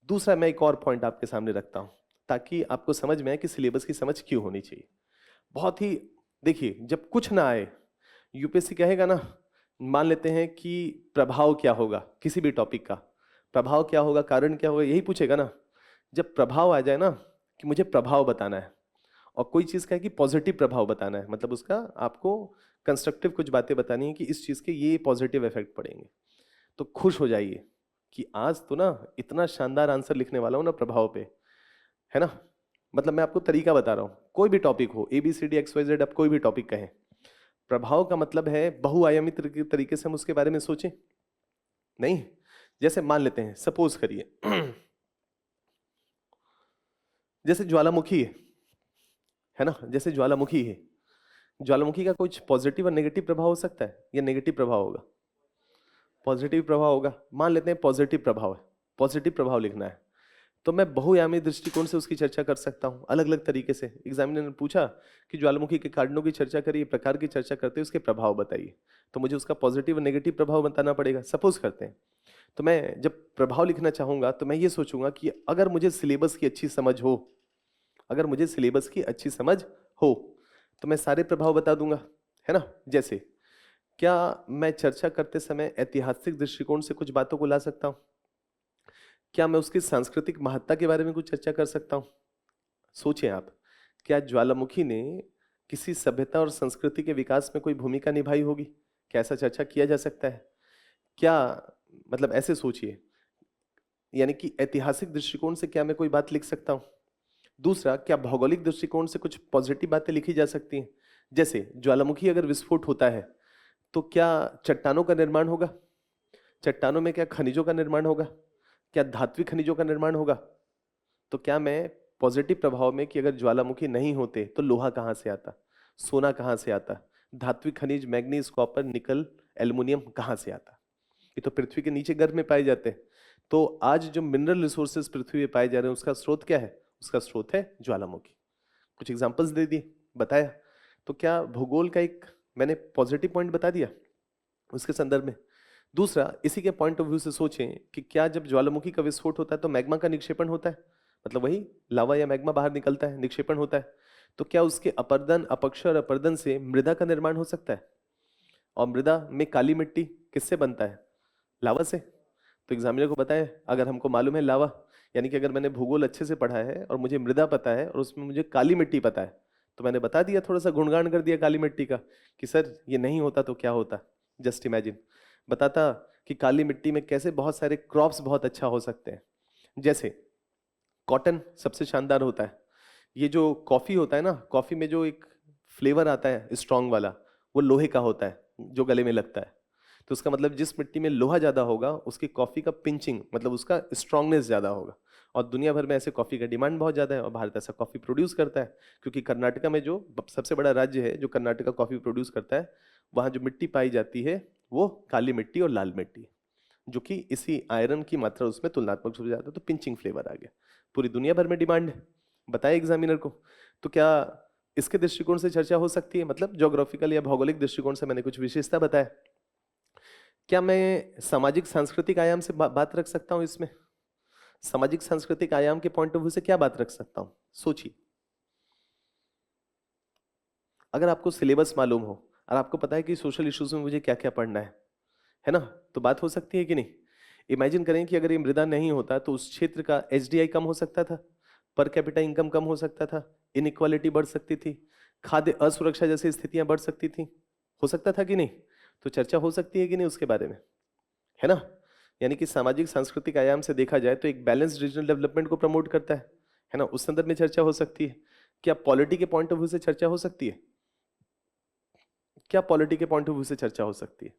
दूसरा मैं एक और पॉइंट आपके सामने रखता हूं ताकि आपको समझ में आए कि सिलेबस की समझ क्यों होनी चाहिए। बहुत ही, देखिए, जब कुछ ना आए, यूपीएससी कहेगा ना, मान लेते हैं कि प्रभाव क्या होगा किसी भी टॉपिक का, प्रभाव क्या होगा, कारण क्या होगा, यही पूछेगा ना। जब प्रभाव आ जाए ना कि मुझे प्रभाव बताना है, और कोई चीज़ का है कि पॉजिटिव प्रभाव बताना है, मतलब उसका आपको कंस्ट्रक्टिव कुछ बातें बतानी है कि इस चीज़ के ये पॉजिटिव इफेक्ट पड़ेंगे, तो खुश हो जाइए कि आज तो ना इतना शानदार आंसर लिखने वाला हूं ना प्रभाव पे, है ना। मतलब मैं आपको तरीका बता रहा हूं, कोई भी टॉपिक हो, ABCD XYZ, आप कोई भी टॉपिक कहें, प्रभाव का मतलब है बहुआयामी तरीके से हम उसके बारे में सोचें। नहीं, जैसे मान लेते हैं, सपोज करिए जैसे ज्वालामुखी है ना, जैसे ज्वालामुखी है, ज्वालामुखी का कुछ पॉजिटिव और नेगेटिव प्रभाव हो सकता है, या नेगेटिव प्रभाव होगा, पॉजिटिव प्रभाव होगा। मान लेते हैं पॉजिटिव प्रभाव है, पॉजिटिव प्रभाव लिखना है, तो मैं बहुआयामी दृष्टिकोण से उसकी चर्चा कर सकता हूं, अलग अलग तरीके से। एग्जामिनर ने पूछा कि ज्वालामुखी के कारणों की चर्चा करिए, प्रकार की चर्चा करते हैं, उसके प्रभाव बताइए, तो मुझे उसका पॉजिटिव और नेगेटिव प्रभाव बताना पड़ेगा। सपोज करते हैं, तो मैं जब प्रभाव लिखना चाहूंगा तो मैं ये सोचूंगा कि अगर मुझे सिलेबस की अच्छी समझ हो, अगर मुझे सिलेबस की अच्छी समझ हो तो मैं सारे प्रभाव बता दूंगा, है ना। जैसे क्या मैं चर्चा करते समय ऐतिहासिक दृष्टिकोण से कुछ बातों को ला सकता हूं, क्या मैं उसकी सांस्कृतिक महत्ता के बारे में कुछ चर्चा कर सकता हूं। सोचें आप, क्या ज्वालामुखी ने किसी सभ्यता और संस्कृति के विकास में कोई भूमिका निभाई होगी, क्या ऐसा चर्चा किया जा सकता है क्या, मतलब ऐसे सोचिए, यानी कि ऐतिहासिक दृष्टिकोण से क्या मैं कोई बात लिख सकता हूं। दूसरा, क्या भौगोलिक दृष्टिकोण से कुछ पॉजिटिव बातें लिखी जा सकती हैं। जैसे ज्वालामुखी अगर विस्फोट होता है तो क्या चट्टानों का निर्माण होगा, चट्टानों में क्या खनिजों का निर्माण होगा, क्या धात्विक खनिजों का निर्माण होगा। तो क्या मैं पॉजिटिव प्रभाव में कि अगर ज्वालामुखी नहीं होते तो लोहा कहाँ से आता, सोना कहाँ से आता, धात्विक खनिज मैग्नीज, कॉपर, निकल, एल्युमिनियम कहाँ से आता, ये तो पृथ्वी के नीचे गर्भ में पाए जाते हैं। तो आज जो मिनरल रिसोर्सेज पृथ्वी पे पाए जा रहे हैं उसका स्रोत क्या है, उसका स्रोत है ज्वालामुखी। कुछ एग्जांपल्स दे दिए, बताया। तो क्या भूगोल का एक मैंने पॉजिटिव पॉइंट बता दिया उसके संदर्भ में। दूसरा, इसी के पॉइंट ऑफ व्यू से सोचें कि क्या जब ज्वालामुखी का विस्फोट होता है तो मैग्मा का निक्षेपण होता है, मतलब वही लावा या मैग्मा बाहर निकलता है, निक्षेपण होता है। तो क्या उसके अपर्दन, अपक्षय और अपर्दन से मृदा का निर्माण हो सकता है। और मृदा में काली मिट्टी किससे बनता है, लावा से। तो एग्जामिनर को बताए, अगर हमको मालूम है लावा, यानी कि अगर मैंने भूगोल अच्छे से पढ़ा है और मुझे मृदा पता है और उसमें मुझे काली मिट्टी पता है, तो मैंने बता दिया, थोड़ा सा गुणगान कर दिया काली मिट्टी का कि सर ये नहीं होता तो क्या होता। जस्ट इमेजिन, बताता कि काली मिट्टी में कैसे बहुत सारे क्रॉप्स बहुत अच्छा हो सकते हैं। जैसे कॉटन सबसे शानदार होता है, ये जो कॉफी होता है ना, कॉफी में जो एक फ्लेवर आता है स्ट्रांग वाला, वो लोहे का होता है जो गले में लगता है। तो उसका मतलब जिस मिट्टी में लोहा ज्यादा होगा उसकी कॉफी का पिंचिंग, मतलब उसका स्ट्रांगनेस ज्यादा होगा। और दुनिया भर में ऐसे कॉफी का डिमांड बहुत ज्यादा है और भारत ऐसा कॉफी प्रोड्यूस करता है, क्योंकि कर्नाटका में जो सबसे बड़ा राज्य है जो कर्नाटका कॉफी प्रोड्यूस करता है, वहाँ जो मिट्टी पाई जाती है वो काली मिट्टी और लाल मिट्टी, जो कि इसी आयरन की मात्रा उसमें तुलनात्मक रूप से ज्यादा है, तो पिंचिंग फ्लेवर आ गया। पूरी दुनिया भर में डिमांड है, बताए एग्जामिनर को। तो क्या इसके दृष्टिकोण से चर्चा हो सकती है, मतलब ज्योग्राफिकल या भौगोलिक दृष्टिकोण से मैंने कुछ विशेषता बताया। क्या मैं सामाजिक सांस्कृतिक आयाम से बात रख सकता हूं इसमें, सामाजिक सांस्कृतिक आयाम के पॉइंट ऑफ व्यू से क्या बात रख सकता हूं, सोचिए। अगर आपको सिलेबस मालूम हो और आपको पता है कि सोशल इश्यूज में मुझे क्या क्या पढ़ना है ना, तो बात हो सकती है कि नहीं। इमेजिन करें कि अगर ये मृदा नहीं होता तो उस क्षेत्र का एचडीआई कम हो सकता था, पर कैपिटा इनकम कम हो सकता था, इनइक्वालिटी बढ़ सकती थी, खाद्य असुरक्षा जैसी स्थितियां बढ़ सकती थी, हो सकता था कि नहीं। तो चर्चा हो सकती है कि नहीं उसके बारे में, है ना। यानी कि सामाजिक सांस्कृतिक आयाम से देखा जाए तो एक बैलेंस रीजनल डेवलपमेंट को प्रमोट करता है ना, उस संदर्भ में चर्चा हो सकती है। क्या पॉलिटी के पॉइंट ऑफ व्यू से चर्चा हो सकती है, क्या पॉलिटी के पॉइंट ऑफ व्यू से चर्चा हो सकती है।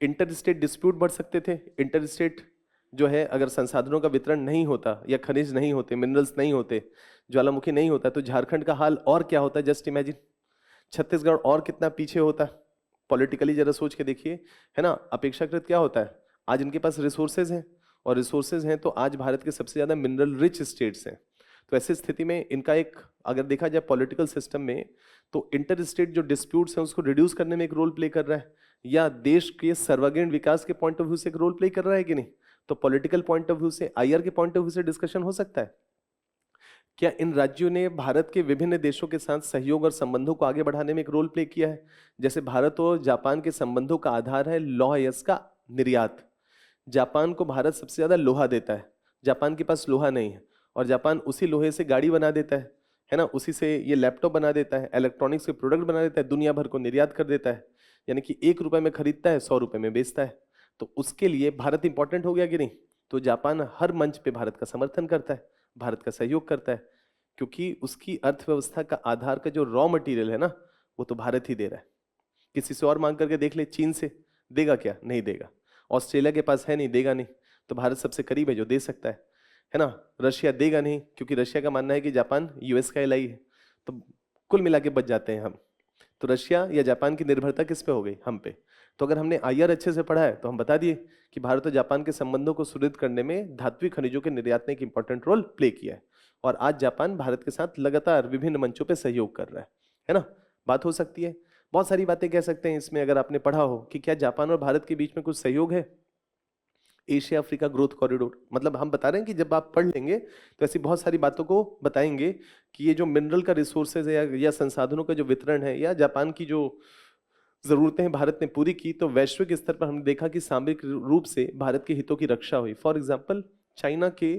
इंटर स्टेट डिस्प्यूट बढ़ सकते थे। इंटर स्टेट जो है, अगर संसाधनों का वितरण नहीं होता या खनिज नहीं होते, मिनरल्स नहीं होते, ज्वालामुखी नहीं होता, तो झारखंड का हाल और क्या होता। जस्ट इमेजिन छत्तीसगढ़ और कितना पीछे होता। पॉलिटिकली जरा सोच के देखिए, है ना। अपेक्षाकृत क्या होता है, आज इनके पास रिसोर्सेज हैं, और रिसोर्सेज हैं तो आज भारत के सबसे ज्यादा मिनरल रिच स्टेट्स हैं। तो ऐसी स्थिति में इनका एक, अगर देखा जाए पॉलिटिकल सिस्टम में, तो इंटर स्टेट जो डिस्प्यूट्स हैं उसको रिड्यूस करने में एक रोल प्ले कर रहा है, या देश के सर्वांगीण विकास के पॉइंट ऑफ व्यू से एक रोल प्ले कर रहा है कि नहीं। तो पॉलिटिकल पॉइंट ऑफ व्यू से, आईआर के पॉइंट ऑफ व्यू से डिस्कशन हो सकता है। क्या इन राज्यों ने भारत के विभिन्न देशों के साथ सहयोग और संबंधों को आगे बढ़ाने में एक रोल प्ले किया है। जैसे भारत और जापान के संबंधों का आधार है लौह अयस्क का निर्यात। जापान को भारत सबसे ज्यादा लोहा देता है, जापान के पास लोहा नहीं है, और जापान उसी लोहे से गाड़ी बना देता है ना, उसी से ये लैपटॉप बना देता है, इलेक्ट्रॉनिक्स के प्रोडक्ट बना देता है, दुनिया भर को निर्यात कर देता है। यानी कि 1 रुपए में खरीदता है, 100 रुपए में बेचता है। तो उसके लिए भारत इंपॉर्टेंट हो गया कि नहीं। तो जापान हर मंच पे भारत का समर्थन करता है, भारत का सहयोग करता है, क्योंकि उसकी अर्थव्यवस्था का आधार का जो रॉ मटेरियल है ना, वो तो भारत ही दे रहा है। किसी से और मांग करके देख ले, चीन से देगा क्या, नहीं देगा। ऑस्ट्रेलिया के पास है नहीं, देगा नहीं। तो भारत सबसे करीब है जो दे सकता है ना। रशिया देगा नहीं, क्योंकि रशिया का मानना है कि जापान यूएस का एलाई है। तो कुल मिला के बच जाते हैं हम। तो रशिया या जापान की निर्भरता किस पे हो गई, हम पे। तो अगर हमने आईआर अच्छे से पढ़ा है तो हम बता दिए कि भारत और जापान के संबंधों को सुदृढ़ करने में धात्विक खनिजों के निर्यात ने एक इंपॉर्टेंट रोल प्ले किया है। और आज जापान भारत के साथ लगातार विभिन्न मंचों पे सहयोग कर रहा है ना। बात हो सकती है, बहुत सारी बातें कह सकते हैं इसमें, अगर आपने पढ़ा हो कि क्या जापान और भारत के बीच में कुछ सहयोग है। एशिया अफ्रीका ग्रोथ कॉरिडोर, मतलब हम बता रहे हैं कि जब आप पढ़ लेंगे तो ऐसी बहुत सारी बातों को बताएंगे कि ये जो मिनरल का रिसोर्सेज है या संसाधनों का जो वितरण है, या जापान की जो जरूरतें हैं भारत ने पूरी की, तो वैश्विक स्तर पर हमने देखा कि सामरिक रूप से भारत के हितों की रक्षा हुई। फॉर एग्जाम्पल, चाइना के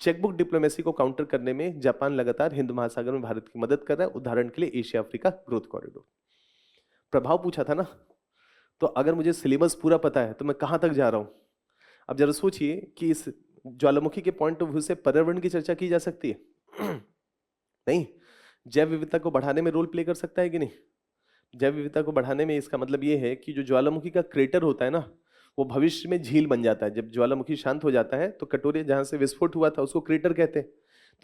चेकबुक डिप्लोमेसी को काउंटर करने में जापान लगातार हिंद महासागर में भारत की मदद कर रहा है। उदाहरण के लिए एशिया अफ्रीका ग्रोथ कॉरिडोर। प्रभाव पूछा था ना, तो अगर मुझे सिलेबस पूरा पता है तो मैं कहां तक जा रहा हूं। अब जरा सोचिए कि इस ज्वालामुखी के पॉइंट ऑफ व्यू से पर्यावरण की चर्चा की जा सकती है नहीं। जैव विविधता को बढ़ाने में रोल प्ले कर सकता है कि नहीं। जैव विविधता को बढ़ाने में इसका मतलब ये है कि जो ज्वालामुखी का क्रेटर होता है ना, वो भविष्य में झील बन जाता है। जब ज्वालामुखी शांत हो जाता है तो कटोरे जहां से विस्फोट हुआ था उसको क्रेटर कहते हैं।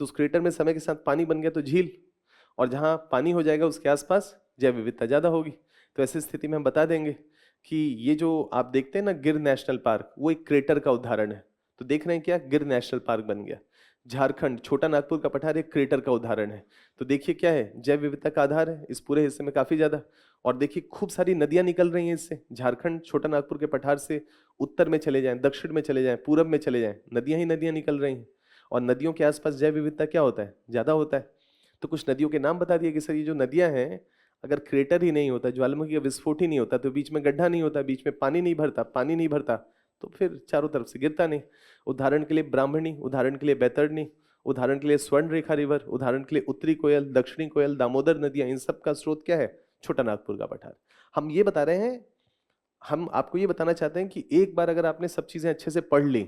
तो उस क्रेटर में समय के साथ पानी बन गया तो झील, और जहां पानी हो जाएगा उसके आसपास जैव विविधता ज्यादा होगी। तो ऐसी स्थिति में हम बता देंगे कि ये जो आप देखते हैं ना गिर नेशनल पार्क, वो एक क्रेटर का उदाहरण है। तो देख रहे हैं क्या, गिर नेशनल पार्क बन गया। झारखंड छोटा नागपुर का पठार एक क्रेटर का उदाहरण है। तो देखिए क्या है, जैव विविधता का आधार है इस पूरे हिस्से में काफी ज्यादा। और देखिए खूब सारी नदियां निकल रही हैं इससे। झारखंड छोटा नागपुर के पठार से उत्तर में चले जाएं, दक्षिण में चले जाएं, पूरब में चले जाएं, नदियां ही नदियां निकल रही हैं। और नदियों के आसपास जैव विविधता क्या होता है, ज्यादा होता है। तो कुछ नदियों के नाम बता दिए कि सर ये जो नदियां हैं, अगर क्रेटर ही नहीं होता, ज्वालामुखी का विस्फोट ही नहीं होता, तो बीच में गड्ढा नहीं होता, बीच में पानी नहीं भरता, पानी नहीं भरता, तो फिर चारों तरफ से गिरता नहीं। उदाहरण के लिए ब्राह्मणी, उदाहरण के लिए बैतरणी, उदाहरण के लिए स्वर्ण रेखा रिवर, उदाहरण के लिए उत्तरी कोयल, दक्षिणी कोयल, दामोदर नदियां, इन सब का स्रोत क्या है, छोटा नागपुर का पठार। हम ये बता रहे हैं, हम आपको ये बताना चाहते हैं कि एक बार अगर आपने सब चीजें अच्छे से पढ़ ली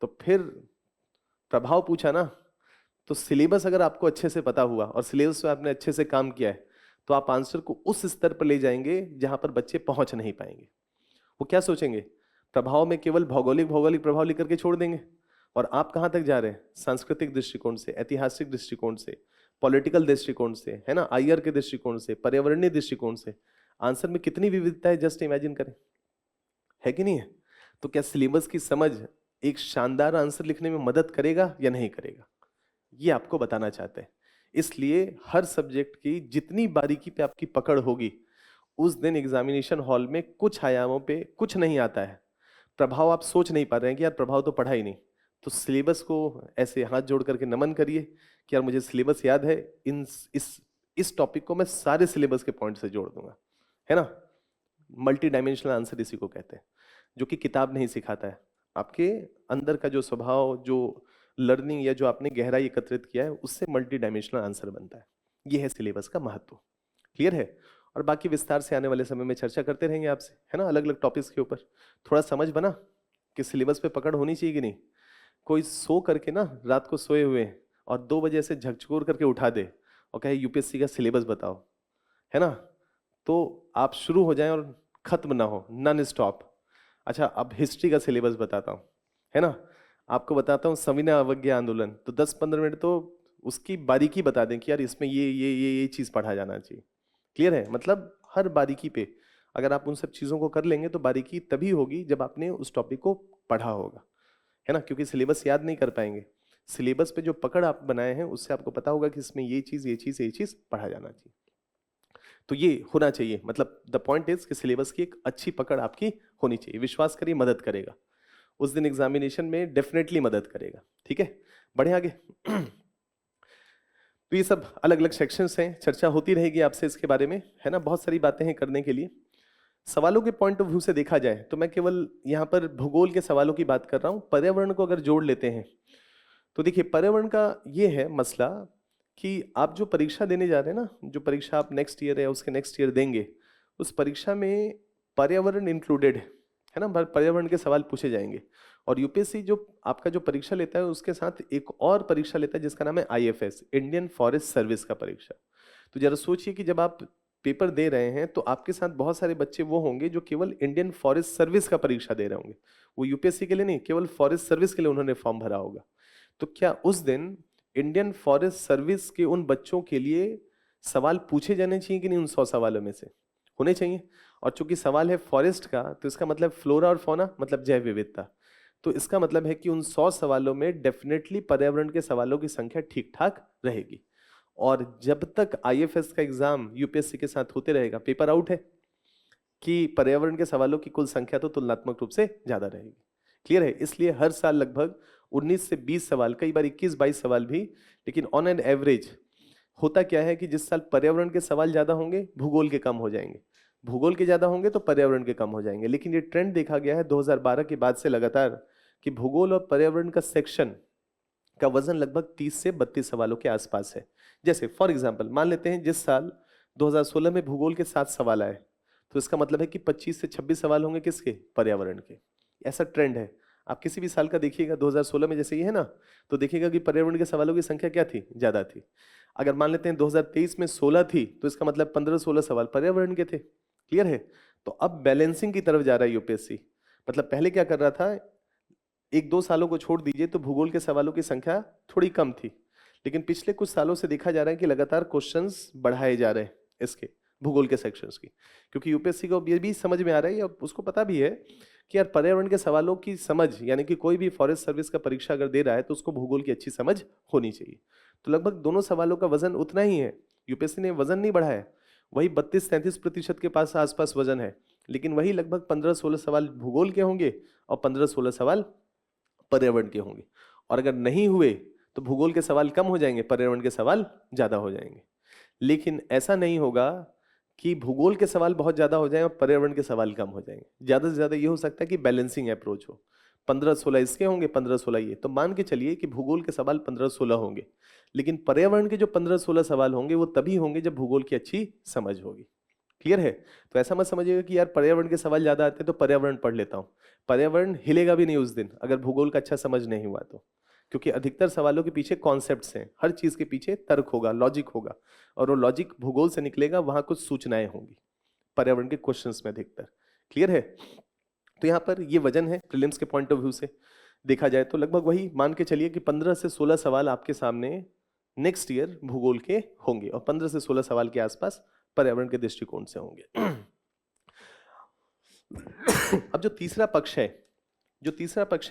तो फिर प्रभाव पूछा ना, तो सिलेबस अगर आपको अच्छे से पता हुआ और सिलेबस पे आपने अच्छे से काम किया है, तो आप आंसर को उस स्तर पर ले जाएंगे जहां पर बच्चे पहुंच नहीं पाएंगे। वो क्या सोचेंगे, प्रभाव में केवल भौगोलिक भौगोलिक प्रभाव लेकर के छोड़ देंगे। और आप कहां तक जा रहे हैं, सांस्कृतिक दृष्टिकोण से, ऐतिहासिक दृष्टिकोण से, पॉलिटिकल दृष्टिकोण से, है ना, आईआर के दृष्टिकोण से, पर्यावरणीय दृष्टिकोण से। आंसर में कितनी विविधता है, जस्ट इमेजिन करें, है कि नहीं है। तो क्या सिलेबस की समझ एक शानदार आंसर लिखने में मदद करेगा या नहीं करेगा, ये आपको बताना चाहते हैं। इसलिए हर सब्जेक्ट की जितनी बारीकी पे आपकी पकड़ होगी, उस दिन एग्जामिनेशन हॉल में कुछ आयामों पे कुछ नहीं आता है। प्रभाव आप सोच नहीं पा रहे हैं कि यार प्रभाव तो पढ़ा ही नहीं, तो सिलेबस को ऐसे हाथ जोड़ करके नमन करिए कि यार मुझे सिलेबस याद है, इन इस टॉपिक को मैं सारे सिलेबस के पॉइंट से जोड़ दूंगा, है ना। मल्टी डायमेंशनल आंसर इसी को कहते हैं, जो कि किताब नहीं सिखाता है। आपके अंदर का जो स्वभाव, जो लर्निंग या जो आपने गहराई एकत्रित किया है, उससे मल्टी डायमेंशनल आंसर बनता है। ये है सिलेबस का महत्व। क्लियर है। और बाकी विस्तार से आने वाले समय में चर्चा करते रहेंगे आपसे, है ना, अलग अलग टॉपिक्स के ऊपर। थोड़ा समझ बना कि सिलेबस पे पकड़ होनी चाहिए कि नहीं। कोई सो करके ना, रात को सोए हुए और 2 बजे से झकझोर करके उठा दे और कहे यूपीएससी का सिलेबस बताओ, है ना, तो आप शुरू हो जाएं और खत्म ना हो, नॉन स्टॉप। अच्छा, अब हिस्ट्री का सिलेबस बताता हूँ, है ना, आपको बताता हूँ सविनय अवज्ञा आंदोलन, तो 10-15 मिनट तो उसकी बारीकी बता दें कि यार इसमें ये चीज़ पढ़ा जाना चाहिए। क्लियर है। मतलब हर बारीकी पे अगर आप उन सब चीज़ों को कर लेंगे तो बारीकी तभी होगी जब आपने उस टॉपिक को पढ़ा होगा, है ना, क्योंकि सिलेबस याद नहीं कर पाएंगे। सिलेबस पे जो पकड़ आप बनाए हैं उससे आपको पता होगा कि इसमें ये चीज़ पढ़ा जाना चाहिए। तो ये होना चाहिए, मतलब द पॉइंट इज कि सिलेबस की एक अच्छी पकड़ आपकी होनी चाहिए। विश्वास करिए, मदद करेगा उस दिन एग्जामिनेशन में, डेफिनेटली मदद करेगा। ठीक है, बढ़े आगे। तो ये सब अलग अलग सेक्शंस हैं, चर्चा होती रहेगी आपसे इसके बारे में, है ना, बहुत सारी बातें हैं करने के लिए। सवालों के पॉइंट ऑफ व्यू से देखा जाए तो मैं केवल यहाँ पर भूगोल के सवालों की बात कर रहा हूँ। पर्यावरण को अगर जोड़ लेते हैं तो देखिए, पर्यावरण का ये है मसला कि आप जो परीक्षा देने जा रहे हैं ना, जो परीक्षा आप नेक्स्ट ईयर या उसके नेक्स्ट ईयर देंगे, उस परीक्षा में पर्यावरण इंक्लूडेड है ना, पर्यावरण के सवाल पूछे जाएंगे। और यूपीएससी जो आपका जो परीक्षा लेता है उसके साथ एक और परीक्षा लेता है जिसका नाम है आईएफएस, इंडियन फॉरेस्ट सर्विस का परीक्षा। तो जरा सोचिए कि जब आप पेपर दे रहे हैं तो आपके साथ बहुत सारे बच्चे वो होंगे जो केवल इंडियन फॉरेस्ट सर्विस का परीक्षा दे रहे होंगे। वो यूपीएससी के लिए नहीं, केवल फॉरेस्ट सर्विस के लिए उन्होंने फॉर्म भरा होगा। तो क्या उस दिन इंडियन फॉरेस्ट सर्विस के उन बच्चों के लिए सवाल पूछे जाने चाहिए कि नहीं, उन 100 सवालों में से होने चाहिए। और चूंकि सवाल है फॉरेस्ट का, तो इसका मतलब फ्लोरा और फौना, मतलब जैव विविधता। तो इसका मतलब है कि उन 100 सवालों में डेफिनेटली पर्यावरण के सवालों की संख्या ठीक ठाक रहेगी। और जब तक आईएफएस का एग्जाम यूपीएससी के साथ होते रहेगा, पेपर आउट है कि पर्यावरण के सवालों की कुल संख्या तो तुलनात्मक रूप से ज्यादा रहेगी। क्लियर है। इसलिए हर साल लगभग 19 से 20 सवाल, कई बार 21-22 सवाल भी, लेकिन ऑन एन एवरेज होता क्या है कि जिस साल पर्यावरण के सवाल ज्यादा होंगे भूगोल के कम हो जाएंगे, भूगोल के ज्यादा होंगे तो पर्यावरण के कम हो जाएंगे। लेकिन ये ट्रेंड देखा गया है 2012 के बाद से लगातार कि भूगोल और पर्यावरण का सेक्शन का वजन लगभग 30 से 32 सवालों के आसपास है। जैसे फॉर एग्जाम्पल मान लेते हैं जिस साल 2016 में भूगोल के 7 सवाल आए, तो इसका मतलब है कि 25 से 26 सवाल होंगे किसके, पर्यावरण के। ऐसा ट्रेंड है। आप किसी भी साल का देखिएगा 2016 में जैसे ये है ना, तो देखिएगा कि पर्यावरण के सवालों की संख्या क्या थी, ज्यादा थी। अगर मान लेते हैं 2023 में 16 थी, तो इसका मतलब 15-16 सवाल पर्यावरण के थे। क्लियर है। तो अब बैलेंसिंग की तरफ जा रहा है यूपीएससी। मतलब पहले क्या कर रहा था, 1-2 सालों को छोड़ दीजिए तो भूगोल के सवालों की संख्या थोड़ी कम थी, लेकिन पिछले कुछ सालों से देखा जा रहा है कि लगातार क्वेश्चंस बढ़ाए जा रहे हैं इसके भूगोल के सेक्शंस की, क्योंकि यूपीएससी को ये भी समझ में आ रहा है या उसको पता भी है कि यार पर्यावरण के सवालों की समझ, यानी कि कोई भी फॉरेस्ट सर्विस का परीक्षा अगर दे रहा है तो उसको भूगोल की अच्छी समझ होनी चाहिए। तो लगभग दोनों सवालों का वजन उतना ही है, यूपीएससी ने वजन नहीं बढ़ाया, वही 32-33% के पास आसपास वजन है, लेकिन वही लगभग 15-16 सवाल भूगोल के होंगे और 15-16 सवाल पर्यावरण के होंगे। और अगर नहीं हुए तो भूगोल के सवाल कम हो जाएंगे, पर्यावरण के सवाल ज्यादा हो जाएंगे। लेकिन ऐसा नहीं होगा कि भूगोल के सवाल बहुत ज्यादा हो जाएं और पर्यावरण के सवाल कम हो जाएंगे। ज्यादा से ज्यादा ये हो सकता है कि बैलेंसिंग अप्रोच हो, 15-16 इसके होंगे, 15-16 ये, तो मान के चलिए कि भूगोल के सवाल 15-16 होंगे, लेकिन पर्यावरण के जो 15-16 सवाल होंगे वो तभी होंगे जब भूगोल की अच्छी समझ होगी। क्लियर है। तो ऐसा मत समझिएगा कि यार पर्यावरण के सवाल ज्यादा आते हैं तो पर्यावरण पढ़ लेता हूं, पर्यावरण हिलेगा भी नहीं उस दिन अगर भूगोल का अच्छा समझ नहीं हुआ तो, क्योंकि अधिकतर सवालों के पीछे कॉन्सेप्ट्स हैं, हर चीज के पीछे तर्क होगा, लॉजिक होगा, और वो लॉजिक भूगोल से निकलेगा, वहां कुछ सूचनाएं होंगी पर्यावरण के क्वेश्चंस में अधिकतर। क्लियर है। तो यहाँ पर ये वजन है प्रीलिम्स के पॉइंट ऑफ व्यू से देखा जाए तो लगभग वही मान के चलिए कि 15 से 16 सवाल आपके सामने नेक्स्ट ईयर भूगोल के होंगे और 15 से 16 सवाल के आसपास पर्यावरण के दृष्टिकोण से होंगे। अब जो तीसरा पक्ष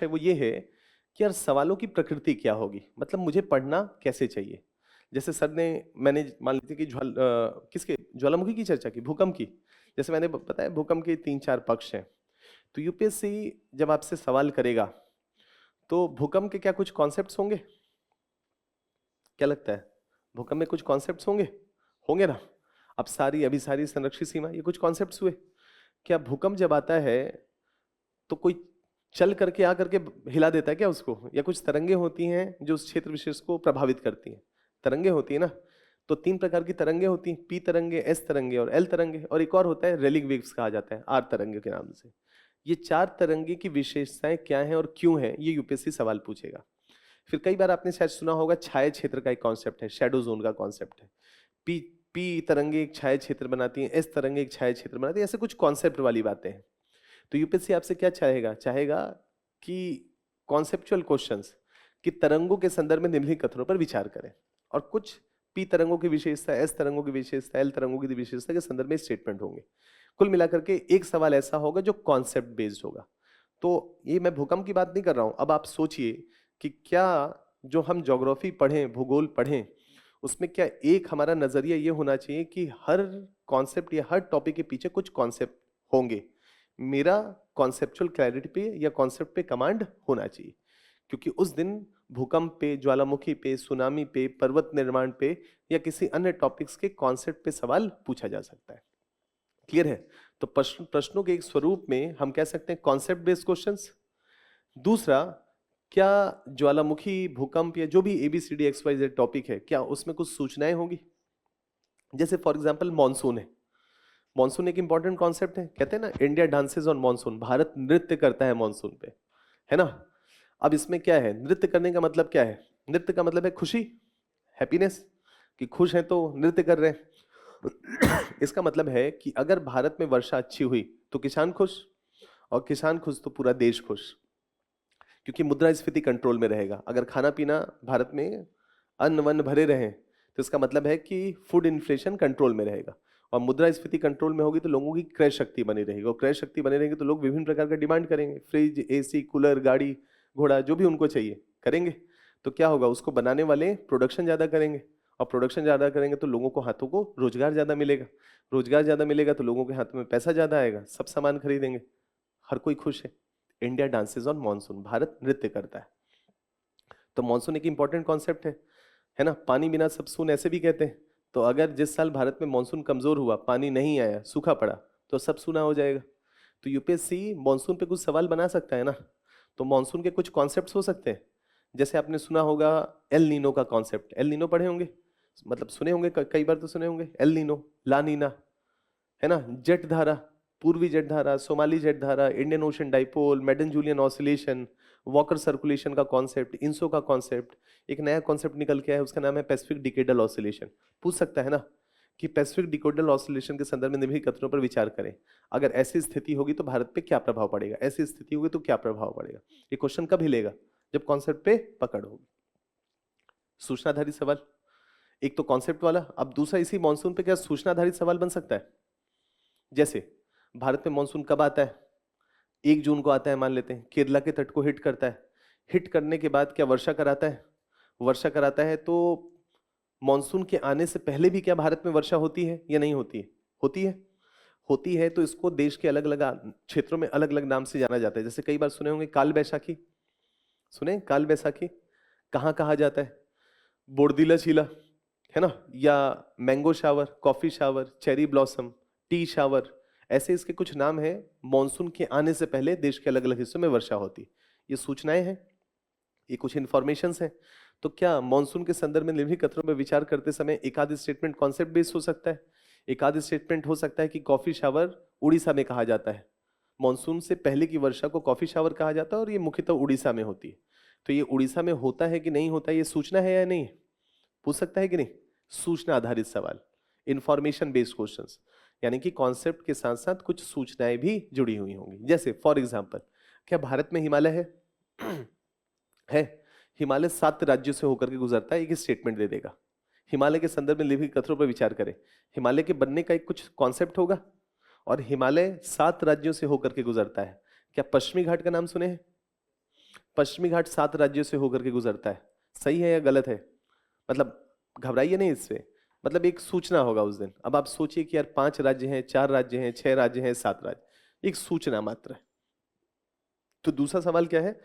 है वो ये है कि यार सवालों की प्रकृति क्या होगी, मतलब मुझे पढ़ना कैसे चाहिए। जैसे सर ने, मैंने मान लीजिए कि किसके ज्वालामुखी की चर्चा की, भूकंप की, जैसे मैंने बताया भूकंप के 3-4 पक्ष हैं। तो यूपीएससी जब आपसे सवाल करेगा तो भूकंप के क्या कुछ कॉन्सेप्ट्स होंगे, क्या लगता है, भूकंप में कुछ कॉन्सेप्ट्स होंगे, होंगे ना? अब सारी अभिसारी संरक्षित सीमा, ये कुछ कॉन्सेप्ट्स हुए। क्या भूकंप जब आता है तो कोई चल करके आ करके हिला देता है क्या उसको, या कुछ तरंगे होती हैं जो उस क्षेत्र विशेष को प्रभावित करती हैं? तरंगे होती है ना। तो तीन प्रकार की तरंगे होती हैं, पी तरंगे, एस तरंगे और एल तरंगे, और एक और होता है रेलिक वेव्स कहा जाता है, आर तरंगे के नाम से। ये चार तरंगे की विशेषताएं क्या हैं और क्यों हैं, ये यूपीएससी सवाल पूछेगा। फिर कई बार आपने शायद सुना होगा छाया क्षेत्र का एक कॉन्सेप्ट है, शैडो जोन का कॉन्सेप्ट है। पी पी तरंगे एक छाया क्षेत्र बनाती हैं, एस तरंगे एक छाया क्षेत्र बनाती हैं, ऐसे कुछ कॉन्सेप्ट वाली बातें हैं। तो यूपीएससी आपसे क्या चाहेगा, चाहेगा कि कॉन्सेप्चुअल क्वेश्चंस कि तरंगों के संदर्भ में निम्नलिखित कथनों पर विचार करें, और कुछ पी तरंगों की विशेषता, एस तरंगों की विशेषता, एल तरंगों की विशेषता के संदर्भ में स्टेटमेंट होंगे। कुल मिलाकर के एक सवाल ऐसा होगा जो कॉन्सेप्ट बेस्ड होगा। तो ये मैं भूकंप की बात नहीं कर रहा हूं। अब आप सोचिए कि क्या जो हम ज्योग्राफी पढ़ें, भूगोल पढ़ें, उसमें क्या एक हमारा नजरिया ये होना चाहिए कि हर कॉन्सेप्ट या हर टॉपिक के पीछे कुछ कॉन्सेप्ट होंगे। मेरा कॉन्सेप्चुअल क्लैरिटी पे या कॉन्सेप्ट पे कमांड होना चाहिए, क्योंकि उस दिन भूकंप पे, ज्वालामुखी पे, सुनामी पे, पर्वत निर्माण पे या किसी अन्य टॉपिक्स के कॉन्सेप्ट पे सवाल पूछा जा सकता है। क्लियर है? तो प्रश्नों के एक स्वरूप में हम कह सकते हैं कॉन्सेप्ट बेस्ड क्वेश्चंस। दूसरा, क्या ज्वालामुखी, भूकंप या जो भी A B C D X Y Z topic है, क्या उसमें कुछ सूचनाएं होंगी? जैसे फॉर एग्जांपल मॉनसून है। मॉनसून एक इंपॉर्टेंट कॉन्सेप्ट है, कहते हैं ना इंडिया डांसेस ऑन मॉनसून, भारत नृत्य करता है मॉनसून पे, है ना? अब इसमें क्या है, नृत्य करने का मतलब क्या है? नृत्य का मतलब है खुशी, हैप्पीनेस, कि खुश है तो नृत्य कर रहे हैं। इसका मतलब है कि अगर भारत में वर्षा अच्छी हुई तो किसान खुश, और किसान खुश तो पूरा देश खुश, क्योंकि मुद्रास्फीति कंट्रोल में रहेगा। अगर खाना पीना भारत में अन्न वन्न भरे रहे तो इसका मतलब है कि फूड इन्फ्लेशन कंट्रोल में रहेगा, और मुद्रास्फीति कंट्रोल में होगी तो लोगों की क्रय शक्ति बनी रहेगी, और क्रय शक्ति बनी रहेगी तो लोग विभिन्न प्रकार का डिमांड करेंगे, फ्रिज, एसी, कूलर, गाड़ी घोड़ा, जो भी उनको चाहिए करेंगे। तो क्या होगा, उसको बनाने वाले प्रोडक्शन ज़्यादा करेंगे, और प्रोडक्शन ज़्यादा करेंगे तो लोगों को हाथों को रोजगार ज़्यादा मिलेगा, रोजगार ज़्यादा मिलेगा तो लोगों के हाथों में पैसा ज़्यादा आएगा, सब सामान खरीदेंगे, हर कोई खुश है। इंडिया डांसेस ऑन मॉनसून, भारत नृत्य करता है। तो मॉनसून एक इंपॉर्टेंट कॉन्सेप्ट है ना? पानी बिना सब सून ऐसे भी कहते हैं। तो अगर जिस साल भारत में मॉनसून कमजोर हुआ, पानी नहीं आया, सूखा पड़ा, तो सब सूना हो जाएगा। तो यूपीएससी मॉनसून पे कुछ सवाल बना सकता है ना। तो मॉनसून के कुछ कॉन्सेप्ट्स हो सकते हैं, जैसे आपने सुना होगा एल नीनो का कॉन्सेप्ट, एल नीनो पढ़े होंगे, मतलब सुने होंगे, कई बार तो सुने होंगे, एल नीनो, ला नीना, है ना? जेट धारा, पूर्वी जेट धारा, सोमाली जेट धारा, Indian Ocean dipole, Madden Julian oscillation, Walker circulation का कॉन्सेप्ट, इंसो का कॉन्सेप्ट, एक नया कॉन्सेप्ट निकल के आया है, उसका नाम है पैसिफिक डिकेडल ऑसिलेशन। पूछ सकता है ना कि पैसिफिक डिकेडल ऑसिलेशन के संदर्भ में निम्नलिखित कथनों पर विचार करें। अगर ऐसी स्थिति होगी तो भारत पे क्या प्रभाव पड़ेगा, ऐसी स्थिति होगी तो क्या प्रभाव पड़ेगा। ये क्वेश्चन कब हिलेगा, जब कॉन्सेप्ट पे पकड़ होगी। सूचनाधारित सवाल, एक तो कॉन्सेप्ट वाला, अब दूसरा इसी मॉनसून पे क्या सूचनाधारित सवाल बन सकता है? जैसे भारत में मॉनसून कब आता है? 1 जून को आता है मान लेते हैं, केरला के तट को हिट करता है, हिट करने के बाद क्या वर्षा कराता है? वर्षा कराता है। तो मॉनसून के आने से पहले भी क्या भारत में वर्षा होती है या नहीं होती है? होती है, होती है। तो इसको देश के अलग अलग क्षेत्रों में अलग अलग नाम से जाना जाता है। जैसे कई बार सुने होंगे काल बैसाखी, सुने काल बैसाखी? कहाँ कहा जाता है? बोरदिला चीला, है ना? या mango shower, coffee shower, cherry blossom, T shower, ऐसे इसके कुछ नाम हैं। मॉनसून के आने से पहले देश के अलग अलग हिस्सों में वर्षा होती। ये सूचनाएं हैं, ये कुछ इंफॉर्मेशंस हैं। तो क्या मॉनसून के संदर्भ में निम्नलिखित कथनों में विचार करते समय एक आध स्टेटमेंट कॉन्सेप्ट बेस्ड हो सकता है? एक आध स्टेटमेंट हो सकता है कि कॉफी शावर उड़ीसा में कहा जाता है, मॉनसून से पहले की वर्षा को कॉफी शावर कहा जाता है, और ये मुख्यतः उड़ीसा में होती है। तो ये उड़ीसा में होता है कि नहीं होता, ये सूचना है या नहीं, पूछ सकता है कि नहीं? सूचना आधारित सवाल, इंफॉर्मेशन बेस्ड क्वेश्चंस, यानी कि कॉन्सेप्ट के साथ साथ कुछ सूचनाएं भी जुड़ी हुई होंगी। जैसे फॉर एग्जांपल, क्या भारत में हिमालय है? है। हिमालय 7 राज्यों से होकर के गुजरता है, एक स्टेटमेंट दे देगा। हिमालय के संदर्भ में लिखित कथनों पर विचार करें। हिमालय के बनने का एक कुछ कॉन्सेप्ट होगा, और हिमालय 7 राज्यों से होकर के गुजरता है। क्या पश्चिमी घाट का नाम सुने हैं? पश्चिमी घाट 7 राज्यों से होकर के गुजरता है। सही है या गलत है? मतलब घबराइए नहीं इससे, मतलब एक सूचना होगा उस दिन। अब आप सोचिए कि यार 5 राज्य हैं, 4 राज्य हैं, 6 राज्य हैं, 7 राज्य, एक सूचना मात्र है। तो दूसरा सवाल क्या है,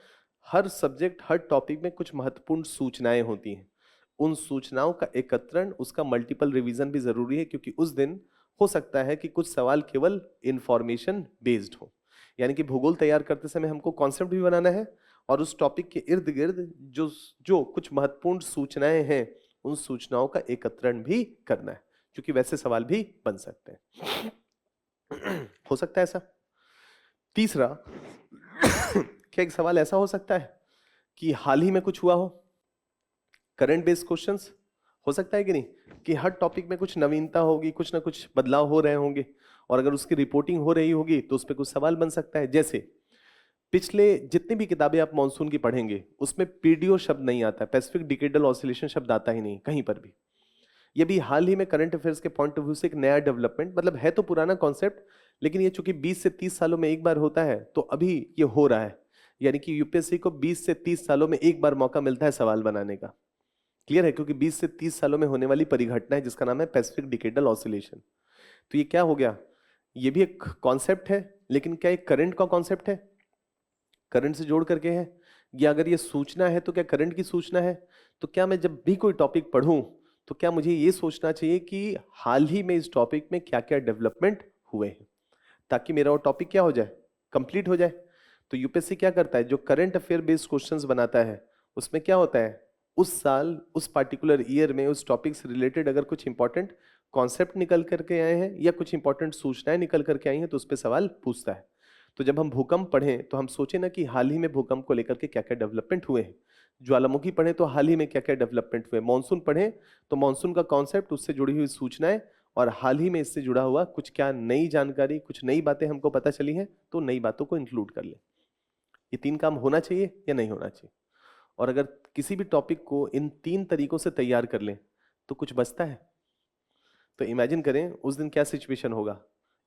हर सब्जेक्ट, हर टॉपिक में कुछ महत्वपूर्ण सूचनाएं होती हैं, उन सूचनाओं का एकत्रण, उसका मल्टीपल रिवीजन भी जरूरी है, क्योंकि उस दिन हो सकता है कि कुछ सवाल केवल इंफॉर्मेशन बेस्ड हो। यानी कि भूगोल तैयार करते समय हमको कॉन्सेप्ट भी बनाना है और उस टॉपिक के इर्द गिर्द जो जो कुछ महत्वपूर्ण सूचनाएं हैं उन सूचनाओं का एकत्रण भी करना है, क्योंकि वैसे सवाल भी बन सकते हैं। हो सकता है ऐसा। तीसरा, क्या एक सवाल ऐसा हो सकता है कि हाल ही में कुछ हुआ हो, करंट बेस्ड क्वेश्चंस, हो सकता है कि नहीं, कि हर टॉपिक में कुछ नवीनता होगी, कुछ ना कुछ बदलाव हो रहे होंगे, और अगर उसकी रिपोर्टिंग हो रही होगी तो उस पर कुछ सवाल बन सकता है। जैसे पिछले जितनी भी किताबें आप मॉनसून की पढ़ेंगे उसमें पीडीओ शब्द नहीं आता, पैसिफिक डिकेडल ऑसिलेशन शब्द आता ही नहीं कहीं पर भी। ये भी हाल ही में करंट अफेयर्स के पॉइंट ऑफ व्यू से एक नया डेवलपमेंट, मतलब है तो पुराना कॉन्सेप्ट, लेकिन ये चूंकि 20 से 30 सालों में एक बार होता है तो अभी ये हो रहा है। यानी कि यूपीएससी को 20 से 30 सालों में एक बार मौका मिलता है सवाल बनाने का। क्लियर है, क्योंकि 20 से 30 सालों में होने वाली परिघटना है जिसका नाम है पैसिफिक डिकेडल ऑसिलेशन। तो ये क्या हो गया, ये भी एक कॉन्सेप्ट है, लेकिन क्या एक करंट का कॉन्सेप्ट है, करंट से जोड़ करके है, या अगर ये सूचना है तो क्या करंट की सूचना है। तो क्या मैं जब भी कोई टॉपिक पढ़ूं तो क्या मुझे ये सोचना चाहिए कि हाल ही में इस टॉपिक में क्या क्या डेवलपमेंट हुए हैं, ताकि मेरा वो टॉपिक क्या हो जाए, कंप्लीट हो जाए। तो यूपीएससी क्या करता है, जो करंट अफेयर बेस्ड क्वेश्चंस बनाता है उसमें क्या होता है, उस साल उस पार्टिकुलर ईयर में उस टॉपिक से रिलेटेड अगर कुछ इंपॉर्टेंट कॉन्सेप्ट निकल करके आए हैं या कुछ इंपॉर्टेंट सूचनाएं निकल करके आई हैं तो उस पर सवाल पूछता है। तो जब हम भूकंप पढ़ें तो हम सोचे ना कि हाल ही में भूकंप को लेकर के क्या क्या डेवलपमेंट हुए हैं, ज्वालामुखी पढ़ें तो हाल ही में क्या क्या डेवलपमेंट हुए, मानसून पढ़ें तो मानसून का कॉन्सेप्ट, उससे जुड़ी हुई सूचनाएं, और हाल ही में इससे जुड़ा हुआ कुछ क्या नई जानकारी, कुछ नई बातें हमको पता चली हैं तो नई बातों को इंक्लूड कर लें। ये तीन काम होना चाहिए या नहीं होना चाहिए। और अगर किसी भी टॉपिक को इन तीन तरीकों से तैयार कर लें तो कुछ बचता है। तो इमेजिन करें उस दिन क्या सिचुएशन होगा,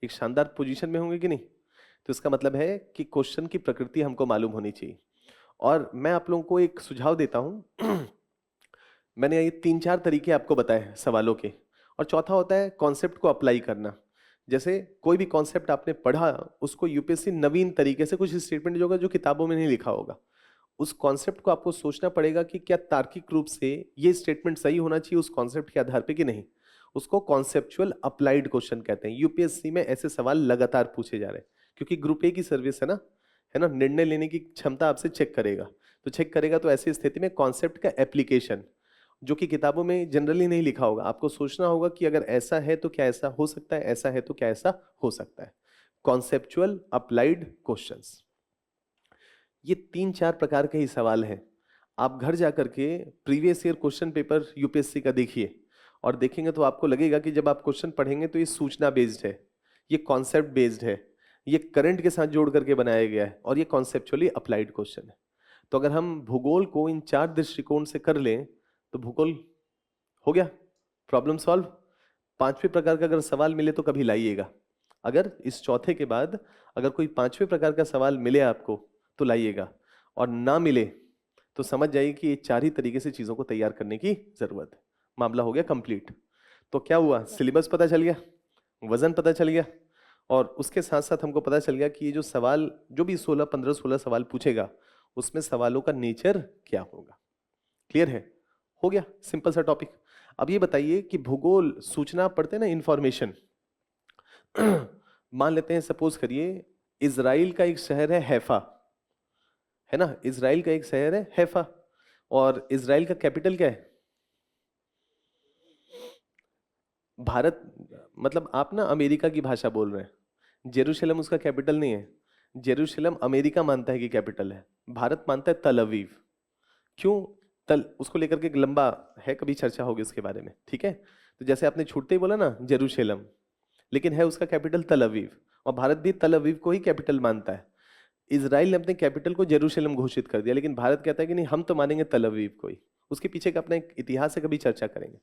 एक शानदार पोजीशन में होंगे कि नहीं। तो इसका मतलब है कि क्वेश्चन की प्रकृति हमको मालूम होनी चाहिए। और मैं आप लोगों को एक सुझाव देता हूं। मैंने ये तीन चार तरीके आपको बताए सवालों के, और चौथा होता है कॉन्सेप्ट को अप्लाई करना। जैसे कोई भी कॉन्सेप्ट आपने पढ़ा उसको यूपीएससी नवीन तरीके से, कुछ स्टेटमेंट जो होगा जो किताबों में नहीं लिखा होगा, उस कॉन्सेप्ट को आपको सोचना पड़ेगा कि क्या तार्किक रूप से ये स्टेटमेंट सही होना चाहिए उस कॉन्सेप्ट के आधार पे कि नहीं। उसको कॉन्सेप्चुअल अप्लाइड क्वेश्चन कहते हैं। यूपीएससी में ऐसे सवाल लगातार पूछे जा रहे हैं, क्योंकि ग्रुप ए की सर्विस है ना, निर्णय लेने की क्षमता आपसे चेक करेगा। तो चेक करेगा तो ऐसी स्थिति में कॉन्सेप्ट का एप्लीकेशन, जो कि किताबों में जनरली नहीं लिखा होगा, आपको सोचना होगा कि अगर ऐसा है तो क्या ऐसा हो सकता है, ऐसा है तो क्या ऐसा हो सकता है। कॉन्सेप्चुअल अप्लाइड क्वेश्चंस, ये तीन चार प्रकार के ही सवाल हैं। आप घर जाकर के previous year question paper UPSC का देखिए, और देखेंगे तो आपको लगेगा कि जब आप क्वेश्चन पढ़ेंगे तो ये सूचना बेस्ड है, ये कॉन्सेप्ट बेस्ड है, ये करंट के साथ जोड़ करके बनाया गया है, और ये कॉन्सेप्चुअली अप्लाइड क्वेश्चन है। तो अगर हम भूगोल को इन चार दृष्टिकोण से कर लें तो भूगोल हो गया, प्रॉब्लम सॉल्व। पांचवें प्रकार का अगर सवाल मिले तो कभी लाइएगा। अगर इस चौथे के बाद अगर कोई पांचवें प्रकार का सवाल मिले आपको तो लाइएगा, और ना मिले तो समझ जाइए कि ये चार ही तरीके से चीजों को तैयार करने की जरूरत है। मामला हो गया कंप्लीट। तो क्या हुआ, सिलेबस पता चल गया, वजन पता चल गया, और उसके साथ साथ हमको पता चल गया कि ये जो सवाल, जो भी 16 15 16 सवाल पूछेगा उसमें सवालों का नेचर क्या होगा। क्लियर है, हो गया सिंपल सा टॉपिक। अब ये बताइए कि भूगोल सूचना पढ़ते हैं ना, इंफॉर्मेशन। मान लेते हैं, सपोज करिए इजराइल का एक शहर है हैफा, है ना, इजराइल का एक शहर है हैफा, और इजराइल का कैपिटल क्या है, भारत, मतलब आप ना अमेरिका की भाषा बोल रहे हैं, जेरूशलम उसका कैपिटल नहीं है। जेरूशलम अमेरिका मानता है कि कैपिटल है, भारत मानता है तल अवीव। क्यों, तल उसको लेकर के एक लंबा है, कभी चर्चा होगी उसके बारे में, ठीक है। तो जैसे आपने छूटते ही बोला ना जेरूशलम, लेकिन है उसका कैपिटल तल अवीव, और भारत भी तल अवीव को ही कैपिटल मानता है। इजराइल ने अपने कैपिटल को जेरूशलम घोषित कर दिया, लेकिन भारत कहता है कि नहीं, हम तो मानेंगे तल अवीव को ही। उसके पीछे का अपना एक इतिहास है, कभी चर्चा करेंगे।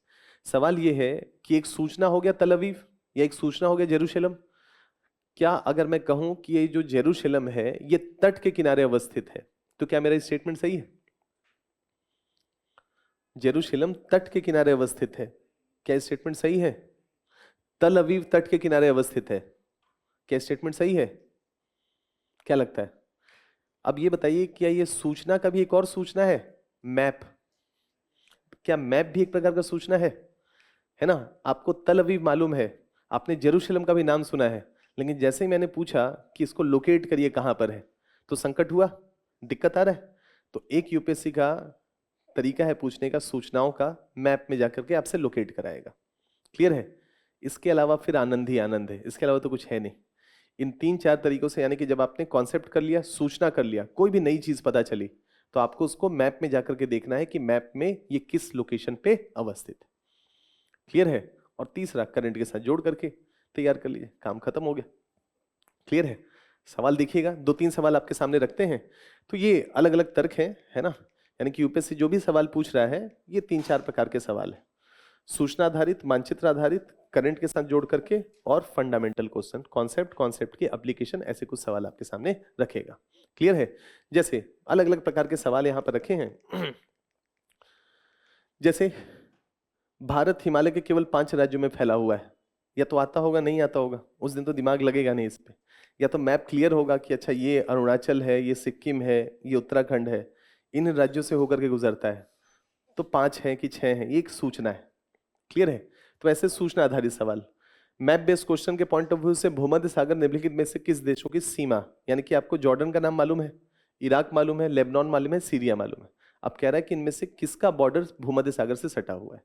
सवाल ये है कि एक सूचना हो गया तल अवीव या एक सूचना हो गया जेरूशलम। क्या अगर मैं कहूं कि ये जो जेरूशलम है ये तट के किनारे अवस्थित है, तो क्या मेरा स्टेटमेंट सही है, जेरूशलम तट के किनारे अवस्थित है, क्या स्टेटमेंट सही है। तल अवीव तट के किनारे अवस्थित है, क्या स्टेटमेंट सही है, क्या लगता है। अब ये बताइए क्या ये सूचना का भी एक और सूचना है, मैप। क्या मैप भी एक प्रकार का सूचना है ना? आपको तल अवीव मालूम है, आपने जेरूशलेम का भी नाम सुना है, लेकिन जैसे ही मैंने पूछा कि इसको लोकेट करिए कहाँ पर है, तो संकट हुआ, दिक्कत आ रहा है। तो एक यूपीएससी का तरीका है पूछने का, सूचनाओं का मैप में जाकर के आपसे लोकेट कराएगा। क्लियर है? इसके अलावा फिर आनंद ही आनंद है, इसके अलावा तो कुछ है नहीं। इन 3-4 तरीकों से, यानी कि जब आपने कॉन्सेप्ट कर लिया, सूचना कर लिया, कोई भी नई चीज पता चली, तो आपको उसको मैप में जाकर के देखना है कि मैप में ये किस लोकेशन पे अवस्थित है। क्लियर है? और तीसरा, करंट के साथ जोड़ करके तैयार कर लीजिए, काम खत्म हो गया। क्लियर है? सवाल देखिएगा, 2-3 सवाल आपके सामने रखते हैं, तो ये अलग अलग तर्क है ना? यानी कि यूपीएससी जो भी सवाल पूछ रहा है, ये 3-4 प्रकार के सवाल है। सूचना आधारित, मानचित्र आधारित, करंट के साथ जोड़ करके, और फंडामेंटल क्वेश्चन, कॉन्सेप्ट की एप्लीकेशन, ऐसे कुछ सवाल आपके सामने रखेगा। क्लियर है? जैसे अलग अलग प्रकार के सवाल यहां पर रखे हैं। जैसे भारत हिमालय के केवल 5 राज्यों में फैला हुआ है, या तो आता होगा नहीं आता होगा, उस दिन तो दिमाग लगेगा नहीं इस पे, या तो मैप क्लियर होगा कि अच्छा ये अरुणाचल है, ये सिक्किम है, ये उत्तराखंड है, इन राज्यों से होकर के गुजरता है, तो 5 है कि 6 है, ये एक सूचना है। क्लियर है? तो ऐसे सूचना आधारित सवाल। मैप बेस्ड क्वेश्चन के पॉइंट ऑफ व्यू से भूमध्य सागर निम्नलिखित में से किस देशों की सीमा, यानी कि आपको जॉर्डन का नाम मालूम है, इराक मालूम है, लेबनान मालूम है, सीरिया मालूम है, अब कह रहा है कि इनमें से किसका बॉर्डर भूमध्य सागर से सटा हुआ है।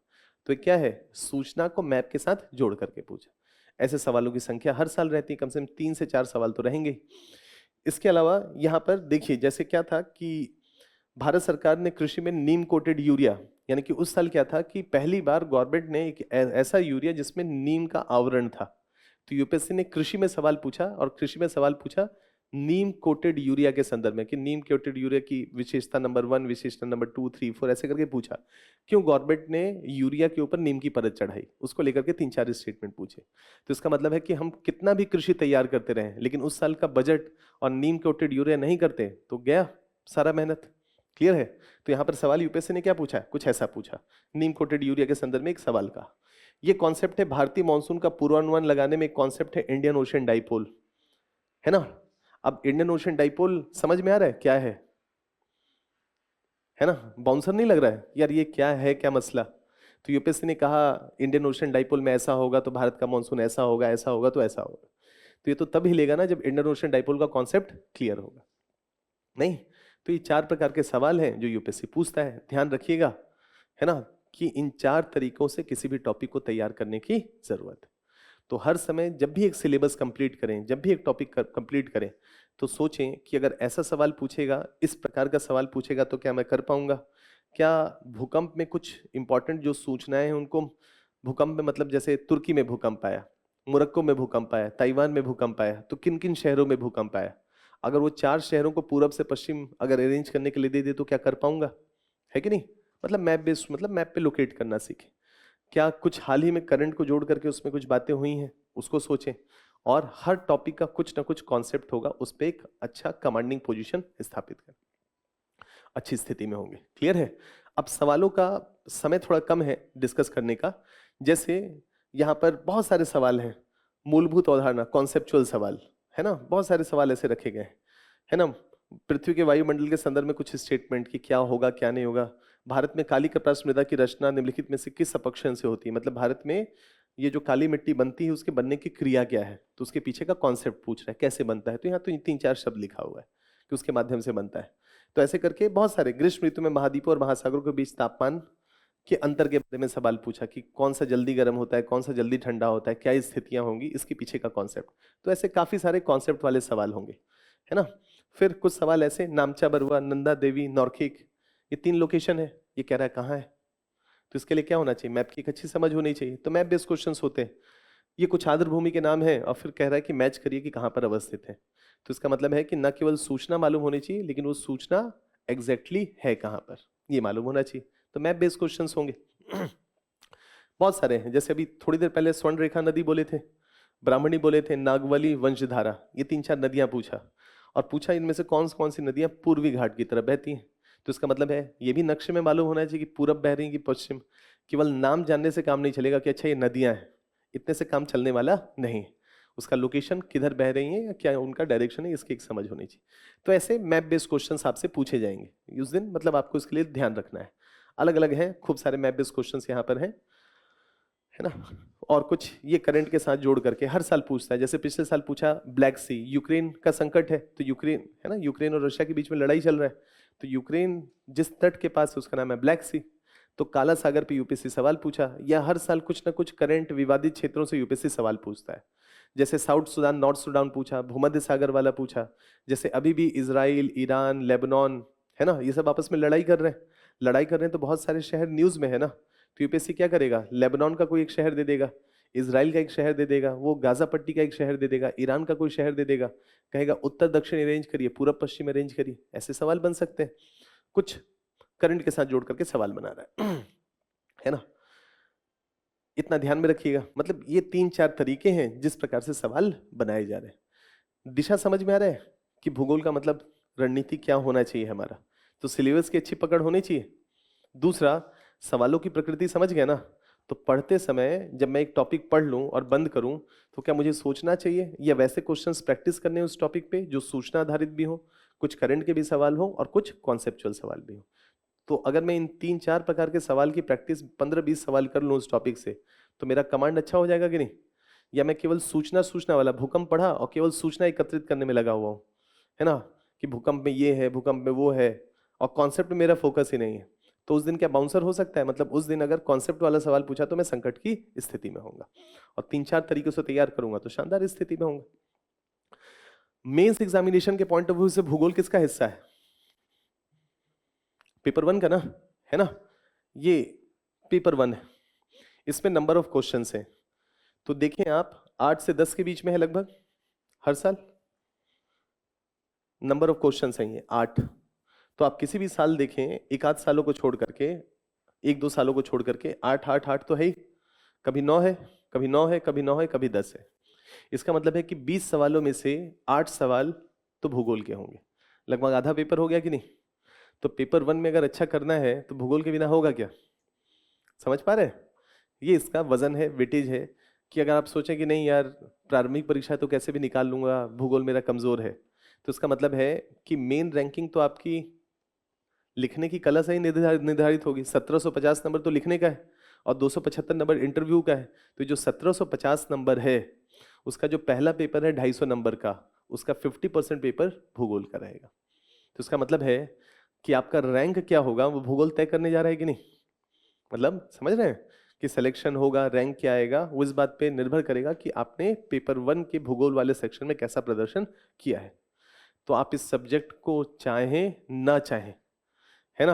तो ये क्या है? सूचना को मैप के साथ जोड़ करके पूछा। ऐसे सवालों की संख्या हर साल रहती है, कम से कम 3 से 4 सवाल तो रहेंगे। इसके अलावा यहाँ पर देखिए, जैसे क्या था कि भारत सरकार ने कृषि में नीम कोटेड यूरिया, यानी कि उस साल क्या था कि पहली बार गवर्नमेंट ने एक ऐसा यूरिया जिसमें नीम का आवरण था, तो यूपीएससी ने कृषि में सवाल पूछा, और कृषि में सवाल पूछा नीम कोटेड यूरिया के संदर्भ में, कि नीम कोटेड यूरिया की विशेषता नंबर 1, विशेषता नंबर 2, 3, 4, ऐसे करके पूछा। क्यों गवर्नमेंट ने यूरिया के ऊपर नीम की परत चढ़ाई, उसको लेकर के 3-4 स्टेटमेंट पूछे। तो इसका मतलब है कि हम कितना भी कृषि तैयार करते रहे, लेकिन उस साल का बजट और नीम कोटेड यूरिया नहीं करते तो गया सारा मेहनत। क्लियर है? तो यहां पर सवाल यूपीएससी ने क्या पूछा है, कुछ ऐसा पूछा, नीम कोटेड यूरिया के संदर्भ में एक सवाल का। ये कॉन्सेप्ट है भारतीय मानसून का पूर्वानुमान लगाने में, एक कॉन्सेप्ट है इंडियन ओशन डाइपोल, है ना? अब इंडियन ओशन डाइपोल समझ में आ रहा है क्या है ना? बाउंसर नहीं लग रहा है यार, ये क्या है, क्या मसला? तो यूपीएससी ने कहा इंडियन ओशन डाइपोल में ऐसा होगा तो भारत का मानसून ऐसा होगा, ऐसा होगा तो ऐसा होगा। तो ये तो तब हिलेगा ना जब इंडियन ओशन डाइपोल का कॉन्सेप्ट क्लियर होगा। नहीं, तो ये 4 प्रकार के सवाल हैं जो यूपीएससी पूछता है, ध्यान रखिएगा, है ना, कि इन 4 तरीकों से किसी भी टॉपिक को तैयार करने की जरूरत है। तो हर समय जब भी एक सिलेबस कंप्लीट करें, जब भी एक टॉपिक कंप्लीट करें, तो सोचें कि अगर ऐसा सवाल पूछेगा, इस प्रकार का सवाल पूछेगा, तो क्या मैं कर पाऊंगा? क्या भूकंप में कुछ इंपॉर्टेंट जो सूचनाएं हैं उनको, भूकंप में मतलब जैसे तुर्की में भूकंप आया, मोरक्को में भूकंप आया, ताइवान में भूकंप आया, तो किन किन शहरों में भूकंप आया, अगर वो 4 शहरों को पूरब से पश्चिम अगर अरेंज करने के लिए दे दे तो क्या कर पाऊंगा? है कि नहीं? मतलब मैप बेस्ड, मतलब मैप पे लोकेट करना सीखें। क्या कुछ हाल ही में करंट को जोड़ करके उसमें कुछ बातें हुई हैं, उसको सोचें, और हर टॉपिक का कुछ ना कुछ कॉन्सेप्ट होगा, उस पर एक अच्छा कमांडिंग पोजीशन स्थापित करें, अच्छी स्थिति में होंगे। क्लियर है? अब सवालों का समय थोड़ा कम है डिस्कस करने का। जैसे यहाँ पर बहुत सारे सवाल हैं, मूलभूत अवधारणा, कॉन्सेप्चुअल सवाल, है ना, बहुत सारे सवाल ऐसे रखे गए हैं, है ना। पृथ्वी के वायुमंडल के संदर्भ में कुछ स्टेटमेंट कि क्या होगा क्या नहीं होगा। भारत में काली कपास मृदा की रचना निम्नलिखित में से किस अपक्षण से होती है, मतलब भारत में ये जो काली मिट्टी बनती है उसके बनने की क्रिया क्या है, तो उसके पीछे का कॉन्सेप्ट पूछ रहा है, कैसे बनता है, तो यहाँ तो 3-4 शब्द लिखा हुआ है कि उसके माध्यम से बनता है। तो ऐसे करके बहुत सारे, ग्रीष्म ऋतु में महाद्वीपों और महासागरों के बीच तापमान के अंतर के बारे में सवाल पूछा कि कौन सा जल्दी गर्म होता है, कौन सा जल्दी ठंडा होता है, क्या स्थितियां होंगी, इसके पीछे का कॉन्सेप्ट। तो ऐसे काफी सारे कॉन्सेप्ट वाले सवाल होंगे, है ना। फिर कुछ सवाल ऐसे, नामचा बरुआ, नंदा देवी, नौरखिक, ये 3 लोकेशन है, ये कह रहा है कहाँ है, तो इसके लिए क्या होना चाहिए, मैप की एक अच्छी समझ होनी चाहिए। तो मैप बेस्ड क्वेश्चंस होते हैं। ये कुछ आर्द्र भूमि के नाम है और फिर कह रहा है कि मैच करिए कि कहाँ पर अवस्थित है। तो इसका मतलब है कि न केवल सूचना मालूम होनी चाहिए, लेकिन वो सूचना एग्जैक्टली है कहाँ पर, ये मालूम होना चाहिए। तो मैप बेस्ड क्वेश्चंस होंगे। बहुत सारे हैं, जैसे अभी थोड़ी देर पहले स्वर्ण रेखा नदी बोले थे, ब्राह्मणी बोले थे, नागवली, वंशधारा, ये 3-4 नदियां पूछा, और पूछा इनमें से कौन सी नदियां पूर्वी घाट की तरफ बहती हैं। तो इसका मतलब है ये भी नक्शे में मालूम होना चाहिए कि पूरब बह रही है कि पश्चिम। केवल नाम जानने से काम नहीं चलेगा कि अच्छा ये नदियां हैं, इतने से काम चलने वाला नहीं, उसका लोकेशन किधर बह रही है या क्या उनका डायरेक्शन है, इसकी एक समझ होनी चाहिए। तो ऐसे मैप बेस्ड क्वेश्चंस आपसे पूछे जाएंगे उस दिन, मतलब आपको इसके लिए ध्यान रखना है। अलग अलग हैं, खूब सारे मैप बेस्ड क्वेश्चंस यहाँ पर हैं, है ना। और कुछ ये करंट के साथ जोड़ करके हर साल पूछता है, जैसे पिछले साल पूछा ब्लैक सी, यूक्रेन का संकट है तो यूक्रेन है ना, यूक्रेन और रशिया के बीच में लड़ाई चल रहा है, तो यूक्रेन जिस तट के पास है उसका नाम है ब्लैक सी, तो काला सागर पे यूपीएससी सवाल पूछा। या हर साल कुछ ना कुछ करंट विवादित क्षेत्रों से यूपीएससी सवाल पूछता है, जैसे साउथ सुडान नॉर्थ सुडान पूछा, भूमध्य सागर वाला पूछा, जैसे अभी भी इजराइल ईरान लेबनान है ना, ये सब आपस में लड़ाई कर रहे हैं, तो बहुत सारे शहर न्यूज में है ना, तो यूपीएससी क्या करेगा, लेबनान का कोई एक शहर दे देगा, इजराइल का एक शहर दे देगा, वो गाजा पट्टी का एक शहर दे देगा, ईरान का कोई शहर दे देगा, कहेगा उत्तर दक्षिण अरेंज करिए, पूरब पश्चिम अरेंज करिए, ऐसे सवाल बन सकते हैं। कुछ करंट के साथ जोड़ करके सवाल बना रहा है ना, इतना ध्यान में रखिएगा। मतलब ये 3-4 तरीके हैं जिस प्रकार से सवाल बनाए जा रहे हैं। दिशा समझ में आ रहा है कि भूगोल का मतलब रणनीति क्या होना चाहिए हमारा, तो सिलेबस की अच्छी पकड़ होनी चाहिए। दूसरा, सवालों की प्रकृति समझ गया ना, तो पढ़ते समय जब मैं एक टॉपिक पढ़ लूं और बंद करूं तो क्या मुझे सोचना चाहिए या वैसे क्वेश्चंस प्रैक्टिस करने उस टॉपिक पे जो सूचना आधारित भी हो, कुछ करंट के भी सवाल हो और कुछ कॉन्सेप्चुअल सवाल भी हो। तो अगर मैं इन 3-4 प्रकार के सवाल की प्रैक्टिस 15-20 सवाल कर लूँ उस टॉपिक से, तो मेरा कमांड अच्छा हो जाएगा कि नहीं। या मैं केवल सूचना वाला भूकंप पढ़ा और केवल सूचना एकत्रित करने में लगा हुआ हूँ, है ना, कि भूकंप में ये है, भूकंप में वो है, और कॉन्सेप्ट में मेरा फोकस ही नहीं है, तो उस दिन क्या बाउंसर हो सकता है। मतलब उस दिन अगर कॉन्सेप्ट वाला सवाल पूछा तो मैं संकट की स्थिति में होऊंगा, और 3-4 तरीकों से तैयार करूंगा तो शानदार स्थिति में होऊंगा। मेंस एग्जामिनेशन के पॉइंट ऑफ व्यू से भूगोल किसका हिस्सा है, पेपर 1 का ना, है ना, ये पेपर 1 है, इसमें नंबर ऑफ क्वेश्चंस हैं, तो देखें आप 8 से 10 के बीच में है लगभग हर साल, नंबर ऑफ क्वेश्चंस हैं ये 8। तो आप किसी भी साल देखें, एक आध सालों को छोड़ करके, 1-2 सालों को छोड़ करके 8 8 8 तो है ही, कभी 9 है, कभी 9 है, कभी 9 है, कभी 10 है। इसका मतलब है कि 20 सवालों में से 8 सवाल तो भूगोल के होंगे, लगभग आधा पेपर हो गया कि नहीं। तो पेपर 1 में अगर अच्छा करना है तो भूगोल के बिना होगा क्या, समझ पा रहे हैं। ये इसका वजन है, वेटेज है, कि अगर आप सोचें कि नहीं यार प्रारंभिक परीक्षा तो कैसे भी निकाल लूंगा, भूगोल मेरा कमजोर है, तो इसका मतलब है कि मेन रैंकिंग तो आपकी लिखने की कला से ही निर्धारित होगी। 1750 नंबर तो लिखने का है और 275 नंबर इंटरव्यू का है, तो जो 1750 नंबर है उसका जो पहला पेपर है 250 नंबर का, उसका 50% पेपर भूगोल का रहेगा। तो इसका मतलब है कि आपका रैंक क्या होगा वो भूगोल तय करने जा रहा है कि नहीं। मतलब समझ रहे हैं कि सिलेक्शन होगा, रैंक क्या आएगा, वो इस बात पे निर्भर करेगा कि आपने पेपर 1 के भूगोल वाले सेक्शन में कैसा प्रदर्शन किया है। तो आप इस सब्जेक्ट को चाहें ना चाहें, है ना,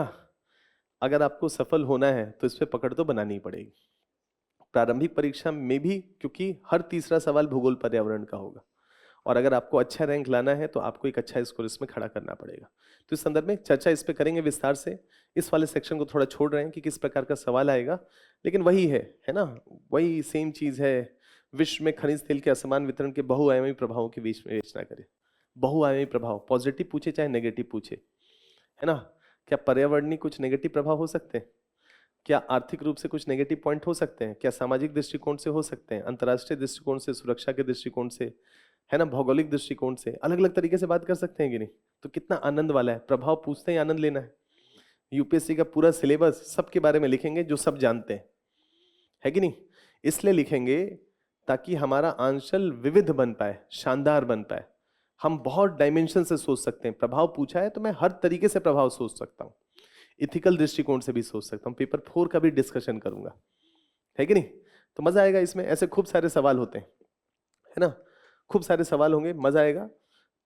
अगर आपको सफल होना है तो इस पे पकड़ तो बनानी ही पड़ेगी। प्रारंभिक परीक्षा में भी, क्योंकि हर तीसरा सवाल भूगोल पर्यावरण का होगा, और अगर आपको अच्छा रैंक लाना है तो आपको एक अच्छा स्कोर इसमें खड़ा करना पड़ेगा। तो इस संदर्भ में चर्चा इस पे करेंगे विस्तार से। इस वाले सेक्शन को थोड़ा छोड़ रहे हैं कि किस प्रकार का सवाल आएगा, लेकिन वही है ना, वही सेम चीज है। विश्व में खनिज तेल के असमान वितरण के बहुआयामी प्रभावों के बीच में विवेचना करें। बहुआयामी प्रभाव, पॉजिटिव पूछे चाहे नेगेटिव पूछे, है ना, क्या पर्यावरणीय कुछ नेगेटिव प्रभाव हो सकते हैं, क्या आर्थिक रूप से कुछ नेगेटिव पॉइंट हो सकते हैं, क्या सामाजिक दृष्टिकोण से हो सकते हैं, अंतर्राष्ट्रीय दृष्टिकोण से, सुरक्षा के दृष्टिकोण से, है ना, भौगोलिक दृष्टिकोण से, अलग अलग तरीके से बात कर सकते हैं कि नहीं। तो कितना आनंद वाला है, प्रभाव पूछते हैं, आनंद लेना है। यूपीएससी का पूरा सिलेबस सबके बारे में लिखेंगे जो सब जानते हैं, है कि नहीं। इसलिए लिखेंगे ताकि हमारा आंचल विविध बन पाए, शानदार बन पाए। हम बहुत डायमेंशन से सोच सकते हैं। प्रभाव पूछा है तो मैं हर तरीके से प्रभाव सोच सकता हूँ, इथिकल दृष्टिकोण से भी सोच सकता हूँ। पेपर 4 का भी डिस्कशन करूंगा, है कि नहीं। तो मजा आएगा इसमें, ऐसे खूब सारे सवाल होते हैं, है ना, खूब सारे सवाल होंगे, मजा आएगा।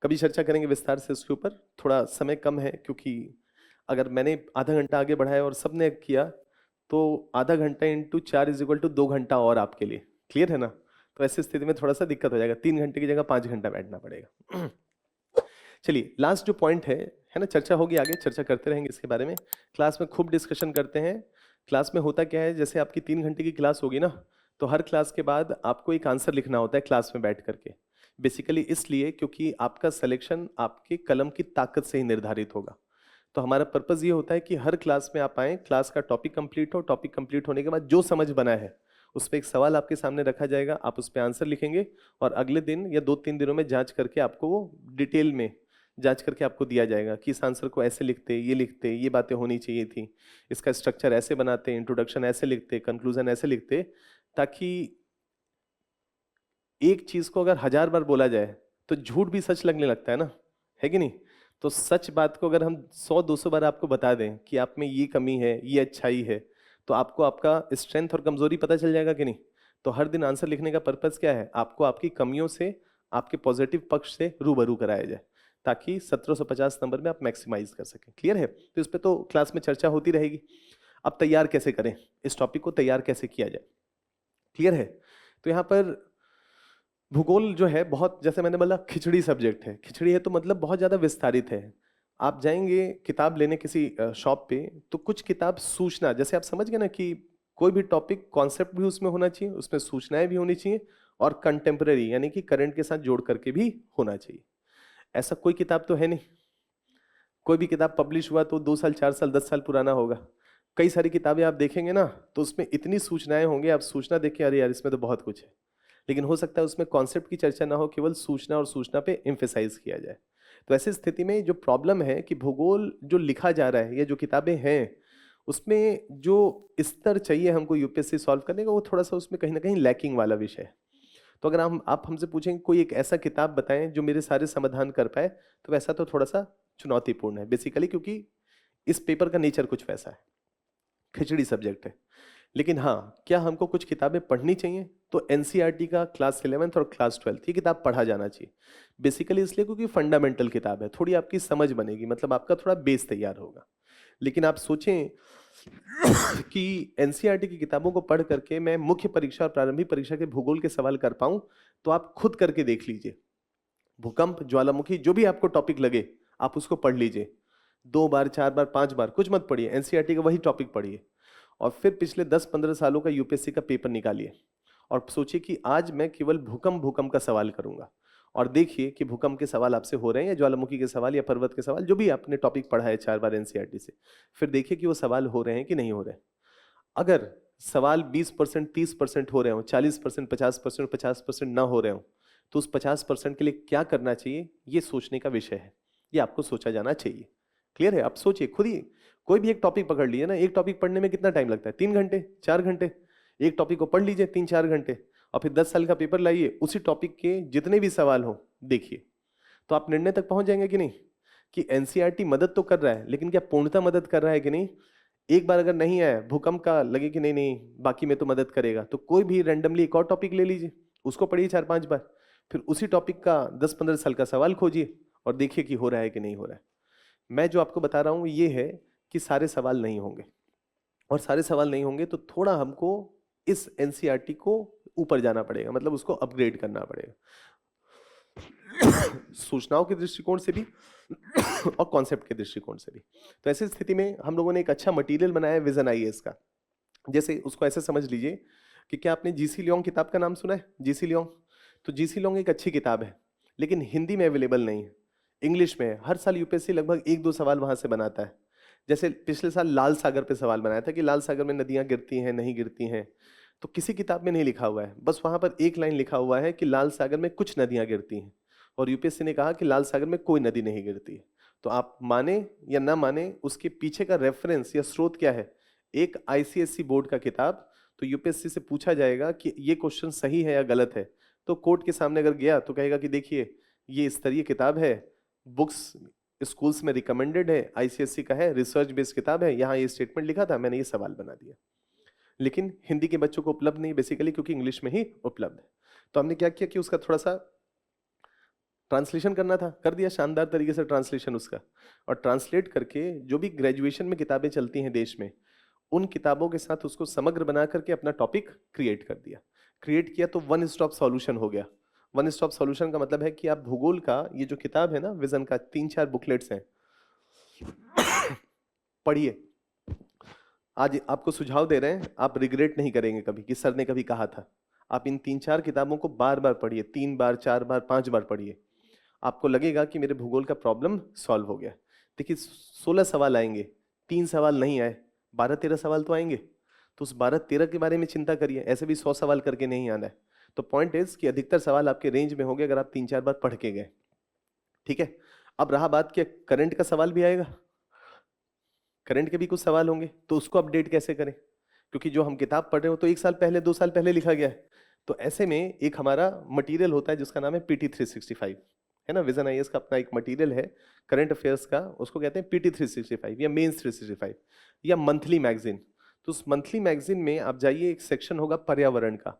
कभी चर्चा करेंगे विस्तार से उसके ऊपर। थोड़ा समय कम है क्योंकि अगर मैंने आधा घंटा आगे बढ़ाया और सबने किया तो आधा घंटा इंटू 4 = 2 घंटा और आपके लिए, क्लियर है ना। तो ऐसी स्थिति में थोड़ा सा दिक्कत हो जाएगा, 3 घंटे की जगह 5 घंटा बैठना पड़ेगा। चलिए लास्ट जो पॉइंट है ना, चर्चा होगी आगे, चर्चा करते रहेंगे इसके बारे में, क्लास में खूब डिस्कशन करते हैं। क्लास में होता क्या है, जैसे आपकी 3 घंटे की क्लास होगी ना, तो हर क्लास के बाद आपको एक आंसर लिखना होता है क्लास में बैठ करके। बेसिकली इसलिए क्योंकि आपका सिलेक्शन आपके कलम की ताकत से ही निर्धारित होगा। तो हमारा पर्पज ये होता है कि हर क्लास में आप आए, क्लास का टॉपिक कंप्लीट हो, टॉपिक कंप्लीट होने के बाद जो समझ बना है उस पर एक सवाल आपके सामने रखा जाएगा, आप उस पर आंसर लिखेंगे और अगले दिन या 2-3 दिनों में जांच करके आपको वो डिटेल में जांच करके आपको दिया जाएगा कि इस आंसर को ऐसे लिखते, ये बातें होनी चाहिए थी, इसका स्ट्रक्चर ऐसे बनाते, इंट्रोडक्शन ऐसे लिखते, कंक्लूजन ऐसे लिखते, ताकि एक चीज को अगर 1000 बार बोला जाए तो झूठ भी सच लगने लगता है ना, है कि नहीं? तो सच बात को अगर हम 100-200 बार आपको बता दें कि आप में ये कमी है, ये अच्छाई है, तो आपको आपका स्ट्रेंथ और कमजोरी पता चल जाएगा कि नहीं? तो हर दिन आंसर लिखने का पर्पस क्या है? आपको आपकी कमियों से, आपके पॉजिटिव पक्ष से रूबरू कराया जाए, ताकि 1750 नंबर में आप मैक्सिमाइज कर सकें। क्लियर है? तो इस पे तो क्लास में चर्चा होती रहेगी। अब तैयार कैसे करें, इस टॉपिक को तैयार कैसे किया जाए, क्लियर है? तो यहाँ पर भूगोल जो है बहुत, जैसे मैंने बोला, खिचड़ी सब्जेक्ट है। खिचड़ी है तो मतलब बहुत ज़्यादा विस्तारित है। आप जाएंगे किताब लेने किसी शॉप पे, तो कुछ किताब सूचना, जैसे आप समझ गए ना कि कोई भी टॉपिक कॉन्सेप्ट भी उसमें होना चाहिए, उसमें सूचनाएं भी होनी चाहिए, और कंटेम्पररी यानी कि करंट के साथ जोड़ करके भी होना चाहिए। ऐसा कोई किताब तो है नहीं, कोई भी किताब पब्लिश हुआ तो 2 साल 4 साल 10 साल पुराना होगा। कई सारी किताबें आप देखेंगे ना, तो उसमें इतनी सूचनाएं होंगी, आप सूचना देख के अरे यार इसमें तो बहुत कुछ है, लेकिन हो सकता है उसमें कॉन्सेप्ट की चर्चा ना हो, केवल सूचना और सूचना पे एम्फेसाइज किया जाए। तो ऐसी स्थिति में जो प्रॉब्लम है कि भूगोल जो लिखा जा रहा है या जो किताबें हैं, उसमें जो स्तर चाहिए हमको यूपीएससी सॉल्व करने का, वो थोड़ा सा उसमें कहीं ना कहीं लैकिंग वाला विषय है। तो अगर हम आप हमसे पूछेंगे कोई एक ऐसा किताब बताएं जो मेरे सारे समाधान कर पाए, तो वैसा तो थोड़ा सा चुनौतीपूर्ण है बेसिकली, क्योंकि इस पेपर का नेचर कुछ वैसा है, खिचड़ी सब्जेक्ट है। लेकिन हाँ, क्या हमको कुछ किताबें पढ़नी चाहिए? तो एनसीईआरटी का क्लास 11th और क्लास 12th ये किताब पढ़ा जाना चाहिए, बेसिकली इसलिए क्योंकि फंडामेंटल किताब है, थोड़ी आपकी समझ बनेगी, मतलब आपका थोड़ा बेस तैयार होगा। लेकिन आप सोचें कि एनसीईआरटी की किताबों को पढ़ करके मैं मुख्य परीक्षा और प्रारंभिक परीक्षा के भूगोल के सवाल कर पाऊं, तो आप खुद करके देख लीजिए। भूकंप, ज्वालामुखी, जो भी आपको टॉपिक लगे आप उसको पढ़ लीजिए, 2 बार 4 बार 5 बार, कुछ मत पढ़िए, एनसीईआरटी का वही टॉपिक पढ़िए, और फिर पिछले 10-15 सालों का यूपीएससी का पेपर निकालिए और सोचिए कि आज मैं केवल भूकंप भूकंप का सवाल करूंगा, और देखिए कि भूकंप के सवाल आपसे हो रहे हैं या ज्वालामुखी के सवाल या पर्वत के सवाल, जो भी आपने टॉपिक पढ़ा है 4 बार एनसीईआरटी से, फिर देखिए कि वो सवाल हो रहे हैं कि नहीं हो रहे। अगर सवाल 20%, 30% हो रहे हो, 40%, 50%, 50% ना हो रहे हो, तो उस 50% के लिए क्या करना चाहिए, ये सोचने का विषय है, ये आपको सोचा जाना चाहिए। क्लियर है? आप सोचिए खुद ही, कोई भी एक टॉपिक पकड़ लीजिए ना, एक टॉपिक पढ़ने में कितना टाइम लगता है? 3 घंटे, 4 घंटे। एक टॉपिक को पढ़ लीजिए 3-4 घंटे, और फिर 10 साल का पेपर लाइए, उसी टॉपिक के जितने भी सवाल हो देखिए, तो आप निर्णय तक पहुंच जाएंगे कि नहीं, कि एनसीईआरटी मदद तो कर रहा है, लेकिन क्या पूर्णतः मदद कर रहा है कि नहीं। एक बार अगर नहीं आया भूकंप का, लगे कि नहीं नहीं बाकी में तो मदद करेगा, तो कोई भी रैंडमली एक और टॉपिक ले लीजिए, उसको पढ़िए 4-5 बार, फिर उसी टॉपिक का 10-15 साल का सवाल खोजिए और देखिए कि हो रहा है कि नहीं हो रहा है। मैं जो आपको बता रहा हूं ये है कि सारे सवाल नहीं होंगे, और सारे सवाल नहीं होंगे तो थोड़ा हमको इस एनसीईआरटी को ऊपर जाना पड़ेगा, मतलब उसको अपग्रेड करना पड़ेगा सूचनाओं के दृष्टिकोण से भी और कॉन्सेप्ट के दृष्टिकोण से भी। तो ऐसी स्थिति में हम लोगों ने एक अच्छा मटेरियल बनाया है विजन आईएएस का। जैसे उसको ऐसे समझ लीजिए कि क्या आपने जीसी लियोंग किताब का नाम सुना है? जीसी लियोंग, तो जीसी लियोंग एक अच्छी किताब है, लेकिन हिंदी में अवेलेबल नहीं है, इंग्लिश में है। हर साल यूपीएससी लगभग 1-2 सवाल वहां से बनाता है। जैसे पिछले साल लाल सागर पे सवाल बनाया था कि लाल सागर में नदियां गिरती हैं नहीं गिरती हैं, तो किसी किताब में नहीं लिखा हुआ है, बस वहां पर एक लाइन लिखा हुआ है कि लाल सागर में कुछ नदियां गिरती हैं, और यूपीएससी ने कहा कि लाल सागर में कोई नदी नहीं गिरती है। तो आप माने या ना माने, उसके पीछे का रेफरेंस या स्रोत क्या है? एक आईसीएससी बोर्ड का किताब। तो यूपीएससी से पूछा जाएगा कि ये क्वेश्चन सही है या गलत है, तो कोर्ट के सामने अगर गया तो कहेगा कि देखिए ये स्तरीय किताब है, बुक्स स्कूल्स में रिकमेंडेड है, आईसीएससी का है, रिसर्च बेस्ड किताब है, यहाँ ये स्टेटमेंट लिखा था, मैंने ये सवाल बना दिया। लेकिन हिंदी के बच्चों को उपलब्ध नहीं बेसिकली, क्योंकि इंग्लिश में ही उपलब्ध है। तो हमने क्या किया कि उसका थोड़ा सा ट्रांसलेशन करना था, कर दिया शानदार तरीके से ट्रांसलेशन उसका, और ट्रांसलेट करके जो भी ग्रेजुएशन में किताबें चलती हैं देश में, उन किताबों के साथ उसको समग्र बना करके अपना टॉपिक क्रिएट कर दिया। क्रिएट किया तो वन स्टॉप सॉल्यूशन हो गया। वन स्टॉप सॉल्यूशन का मतलब है कि आप भूगोल का ये जो किताब है ना विजन का, 3-4 बुकलेट्स हैं, पढ़िए। आज आपको सुझाव दे रहे हैं, आप रिग्रेट नहीं करेंगे कभी कि सर ने कभी कहा था। आप इन 3-4 किताबों को बार बार पढ़िए, 3 बार 4 बार 5 बार पढ़िए, आपको लगेगा कि मेरे भूगोल का प्रॉब्लम सॉल्व हो गया। देखिए 16 सवाल आएंगे, 3 सवाल नहीं आए, 12-13 सवाल तो आएंगे, तो उस 12-13 के बारे में चिंता करिए, ऐसे भी 100 सवाल करके नहीं आना है। तो पॉइंट इज कि अधिकतर सवाल आपके रेंज में होंगे अगर आप 3-4 बार पढ़ के गए। ठीक है? अब रहा बात कि करंट का सवाल भी आएगा, करंट के भी कुछ सवाल होंगे, तो उसको अपडेट कैसे करें, क्योंकि जो हम किताब पढ़ रहे हो तो 1 साल पहले 2 साल पहले लिखा गया है। तो ऐसे में एक हमारा मटेरियल होता है जिसका नाम है PT 365, है ना। विजन आईएएस का अपना एक मटेरियल है करंट अफेयर्स का, उसको कहते हैं PT 365 या मेंस 365 या मंथली मैगजीन। तो उस मंथली मैगजीन में आप जाइए, एक सेक्शन होगा पर्यावरण का,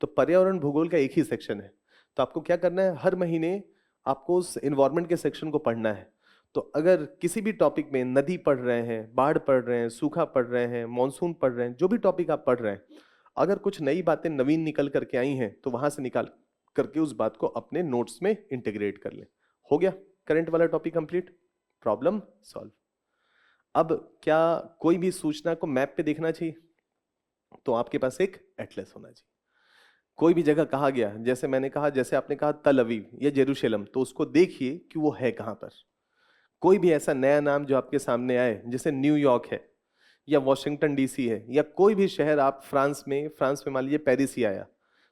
तो पर्यावरण भूगोल का एक ही सेक्शन है। तो आपको क्या करना है, हर महीने आपको उस इन्वायरमेंट के सेक्शन को पढ़ना है। तो अगर किसी भी टॉपिक में नदी पढ़ रहे हैं, बाढ़ पढ़ रहे हैं, सूखा पढ़ रहे हैं, मानसून पढ़ रहे हैं, जो भी टॉपिक आप पढ़ रहे हैं, अगर कुछ नई बातें नवीन निकल करके आई हैं तो वहां से निकाल करके उस बात को अपने नोट्स में इंटीग्रेट कर लें। हो गया करंट वाला टॉपिक कंप्लीट, प्रॉब्लम सॉल्व। अब क्या कोई भी सूचना को मैप पे देखना चाहिए, तो आपके पास एक एटलस होना चाहिए। कोई भी जगह कहा गया, जैसे मैंने कहा, जैसे आपने कहा तल अवीव या जेरूशलेम, तो उसको देखिए कि वो है कहां पर। कोई भी ऐसा नया नाम जो आपके सामने आए, जैसे न्यूयॉर्क है या वॉशिंगटन डीसी है या कोई भी शहर, आप फ्रांस में मान लीजिए पेरिस ही आया,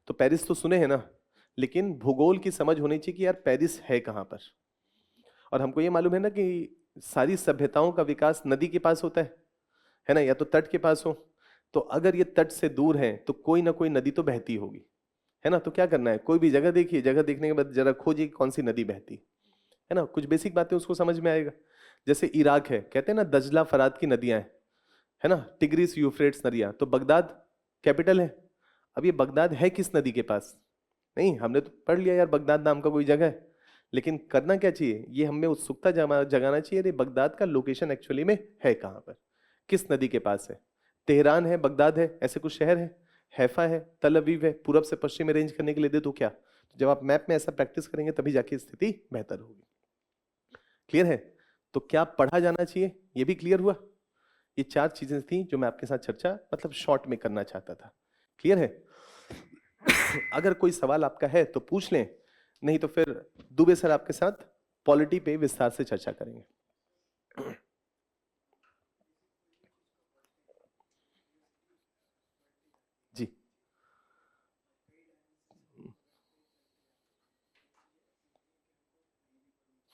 तो पेरिस तो सुने हैं ना, लेकिन भूगोल की समझ होनी चाहिए कि यार पेरिस है कहां पर। और हमको ये मालूम है ना कि सारी सभ्यताओं का विकास नदी के पास होता है ना, या तो तट के पास हो। तो अगर ये तट से दूर है तो कोई ना कोई नदी तो बहती होगी, है ना। तो क्या करना है, कोई भी जगह देखिए, जगह देखने के बाद जरा खोजिए कौन सी नदी बहती है ना, कुछ बेसिक बातें उसको समझ में आएगा। जैसे इराक है, कहते हैं ना दजला फरात की नदियां हैं, है ना, टिग्रिस यूफ्रेट्स नदियां, तो बगदाद कैपिटल है। अब ये बगदाद है किस नदी के पास, नहीं, हमने तो पढ़ लिया यार बगदाद नाम का कोई जगह है, लेकिन करना क्या चाहिए, ये हमें उत्सुकता जगाना चाहिए, अरे बगदाद का लोकेशन एक्चुअली में है कहाँ पर, किस नदी के पास है। तेहरान है, बगदाद है, ऐसे कुछ शहर है, हैफा है, तल अवीव है, पूरब से पश्चिम में रेंज करने के लिए दे तो क्या। तो जब आप मैप में ऐसा प्रैक्टिस करेंगे तभी जाके स्थिति बेहतर होगी। क्लियर है, तो क्या पढ़ा जाना चाहिए ये भी क्लियर हुआ। ये 4 चीजें थी जो मैं आपके साथ चर्चा मतलब शॉर्ट में करना चाहता था। क्लियर है। अगर कोई सवाल आपका है तो पूछ लें, नहीं तो फिर दुबे सर आपके साथ पॉलिटी पे विस्तार से चर्चा करेंगे। जी,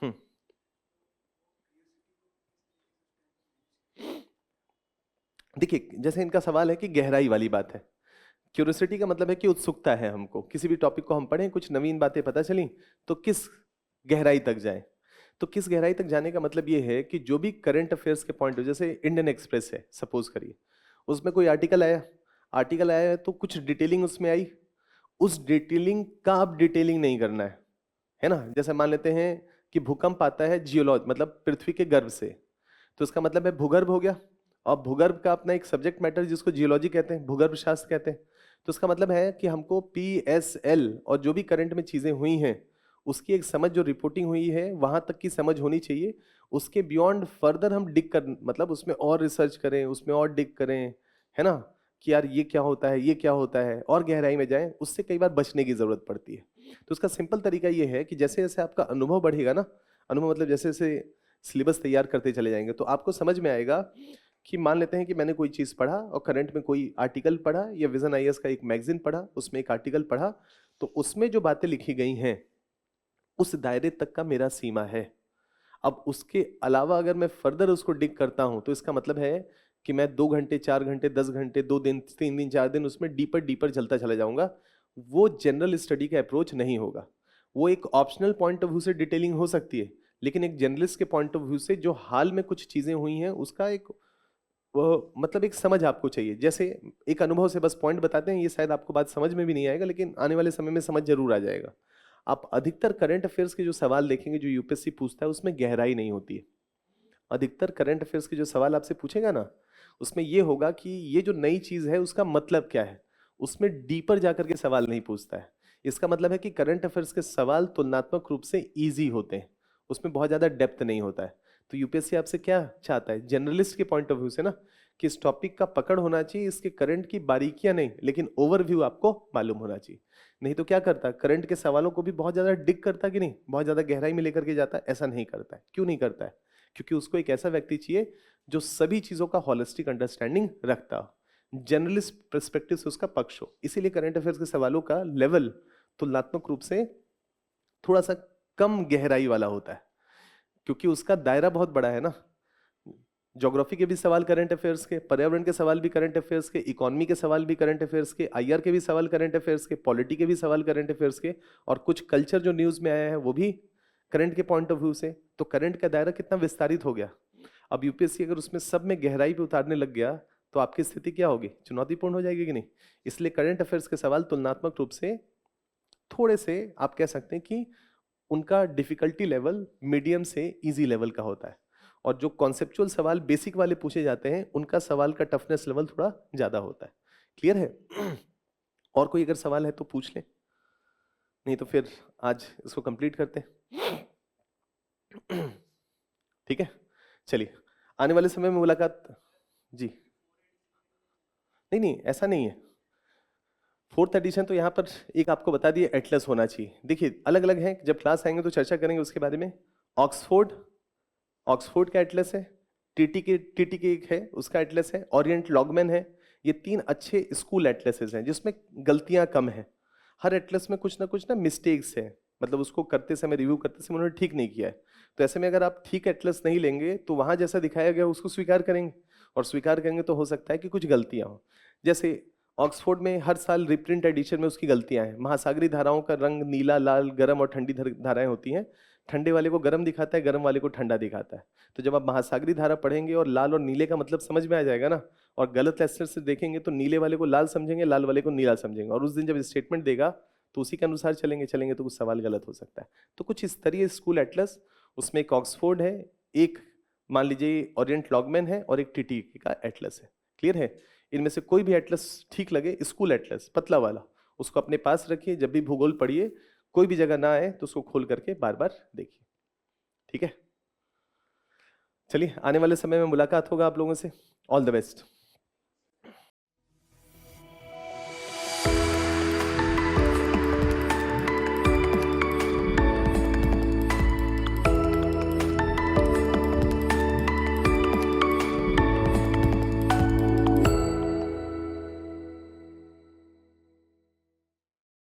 हम्म, देखिए जैसे इनका सवाल है कि गहराई वाली बात है। क्यूरियोसिटी का मतलब है कि उत्सुकता है हमको, किसी भी टॉपिक को हम पढ़ें, कुछ नवीन बातें पता चली तो किस गहराई तक जाएं। तो किस गहराई तक जाने का मतलब ये है कि जो भी करंट अफेयर्स के पॉइंट, जैसे इंडियन एक्सप्रेस है सपोज करिए, उसमें कोई आर्टिकल आया है तो कुछ डिटेलिंग उसमें आई, उस डिटेलिंग का अब डिटेलिंग नहीं करना है ना। जैसे मान लेते हैं कि भूकंप आता है जियोलॉज मतलब पृथ्वी के गर्भ से, तो इसका मतलब है भूगर्भ हो गया। और भूगर्भ का अपना एक सब्जेक्ट मैटर जिसको जियोलॉजी कहते हैं, भूगर्भ शास्त्र कहते हैं। तो इसका मतलब है कि हमको PSL और जो भी करंट में चीजें हुई हैं उसकी एक समझ, जो रिपोर्टिंग हुई है वहां तक की समझ होनी चाहिए। उसके बियॉन्ड फर्दर हम डिग कर मतलब उसमें और रिसर्च करें, उसमें और डिग करें, है ना, कि यार ये क्या होता है, ये क्या होता है, और गहराई में जाएं, उससे कई बार बचने की जरूरत पड़ती है। तो उसका सिंपल तरीका ये है कि जैसे जैसे आपका अनुभव बढ़ेगा ना, अनुभव मतलब जैसे जैसे सिलेबस तैयार करते चले जाएंगे तो आपको समझ में आएगा कि मान लेते हैं कि मैंने कोई चीज पढ़ा और करंट में कोई आर्टिकल पढ़ा या विजन आईएएस का एक मैगजीन पढ़ा, उसमें एक आर्टिकल पढ़ा, तो उसमें जो बातें लिखी गई हैं उस दायरे तक का मेरा सीमा है। अब उसके अलावा अगर मैं फर्दर उसको डिग करता हूं तो इसका मतलब है कि मैं 2 घंटे 4 घंटे 10 घंटे 2 दिन 3 दिन 4 दिन उसमें डीपर डीपर चलता चला जाऊंगा। वो जनरल स्टडी का अप्रोच नहीं होगा। वो एक ऑप्शनल पॉइंट ऑफ व्यू से डिटेलिंग हो सकती है, लेकिन एक जर्नलिस्ट के पॉइंट ऑफ व्यू से जो हाल में कुछ चीजें हुई हैं उसका एक वो मतलब एक समझ आपको चाहिए। जैसे एक अनुभव से बस पॉइंट बताते हैं, ये शायद आपको बात समझ में भी नहीं आएगा लेकिन आने वाले समय में समझ जरूर आ जाएगा। आप अधिकतर करंट अफेयर्स के जो सवाल देखेंगे जो यूपीएससी पूछता है उसमें गहराई नहीं होती है। अधिकतर करंट अफेयर्स के जो सवाल आपसे पूछेगा ना उसमें ये होगा कि ये जो नई चीज है उसका मतलब क्या है, उसमें डीपर जाकर के सवाल नहीं पूछता है। इसका मतलब है कि करंट अफेयर्स के सवाल तुलनात्मक रूप से इजी होते हैं, उसमें बहुत ज्यादा डेप्थ नहीं होता है। तो यूपीएससी आपसे क्या चाहता है जर्नलिस्ट के पॉइंट ऑफ व्यू से ना, कि इस टॉपिक का पकड़ होना चाहिए, इसके करंट की बारीकियां नहीं लेकिन ओवरव्यू आपको मालूम होना चाहिए। नहीं तो क्या करता, करंट के सवालों को भी बहुत ज्यादा डिग करता कि नहीं, बहुत ज्यादा गहराई में लेकर के जाता है, ऐसा नहीं करता है। क्यों नहीं करता है, क्योंकि उसको एक ऐसा व्यक्ति चाहिए जो सभी चीजों का होलिस्टिक अंडरस्टैंडिंग रखता हो, जर्नलिस्ट पर्सपेक्टिव से उसका पक्ष हो। इसीलिए करंट अफेयर्स के सवालों का लेवल तुलनात्मक रूप से थोड़ा सा कम गहराई वाला होता है। क्योंकि उसका दायरा बहुत बड़ा है ना। ज्योग्राफी के भी सवाल करंट अफेयर्स के, पर्यावरण के सवाल भी करंट अफेयर्स के, इकोनॉमी के सवाल भी करंट अफेयर्स के, आईआर के भी सवाल करंट अफेयर्स के, पॉलिटी के भी सवाल करंट अफेयर्स के, और कुछ कल्चर जो न्यूज में आया है वो भी करंट के पॉइंट ऑफ व्यू से। तो करंट का दायरा कितना विस्तारित हो गया। अब यूपीएससी अगर उसमें सब में गहराई पे उतारने लग गया तो आपकी स्थिति क्या होगी, चुनौतीपूर्ण हो जाएगी कि नहीं। इसलिए करंट अफेयर्स के सवाल तुलनात्मक रूप से थोड़े से आप कह सकते हैं कि उनका डिफिकल्टी लेवल मीडियम से इजी लेवल का होता है, और जो कॉन्सेप्चुअल सवाल बेसिक वाले पूछे जाते हैं उनका सवाल का टफनेस लेवल थोड़ा ज्यादा होता है। क्लियर है। और कोई अगर सवाल है तो पूछ लें, नहीं तो फिर आज इसको कंप्लीट करते हैं। ठीक है, चलिए आने वाले समय में मुलाकात। जी नहीं नहीं, ऐसा नहीं है। फोर्थ एडिशन तो यहाँ पर एक आपको बता दिए एटलस होना चाहिए। देखिए अलग अलग हैं, जब क्लास आएंगे तो चर्चा करेंगे उसके बारे में। ऑक्सफोर्ड, ऑक्सफोर्ड का एटलस है, टीटी के एक है उसका एटलस है, ओरिएंट लॉगमैन है। ये 3 अच्छे स्कूल एटलसेस हैं जिसमें गलतियां कम हैं। हर एटलस में कुछ ना मिस्टेक्स है, मतलब उसको करते समय, रिव्यू करते समय उन्होंने ठीक नहीं किया है। तो ऐसे में अगर आप ठीक एटलस नहीं लेंगे तो वहां जैसा दिखाया गया उसको स्वीकार करेंगे, और स्वीकार करेंगे तो हो सकता है कि कुछ गलतियां हो। जैसे ऑक्सफोर्ड में हर साल रिप्रिंट एडिशन में उसकी गलतियां हैं। महासागरीय धाराओं का रंग नीला, लाल, गर्म और ठंडी धाराएं होती हैं। ठंडे वाले को गर्म दिखाता है, गर्म वाले को ठंडा दिखाता है। तो जब आप महासागरीय धारा पढ़ेंगे और लाल और नीले का मतलब समझ में आ जाएगा ना, और गलत लेक्चर से देखेंगे तो नीले वाले को लाल समझेंगे, लाल वाले को नीला समझेंगे, और उस दिन जब स्टेटमेंट देगा तो उसी के अनुसार चलेंगे तो कुछ सवाल गलत हो सकता है। तो कुछ इस तरह स्कूल एटलस, उसमें एक ऑक्सफोर्ड है, एक मान लीजिए ओरिएंट लॉगमैन है, और एक टीटी का एटलस है। क्लियर है। इनमें से कोई भी एटलस ठीक लगे, स्कूल एटलस पतला वाला, उसको अपने पास रखिए। जब भी भूगोल पढ़िए, कोई भी जगह ना आए तो उसको खोल करके बार बार देखिए। ठीक है, चलिए आने वाले समय में मुलाकात होगा आप लोगों से। All the best.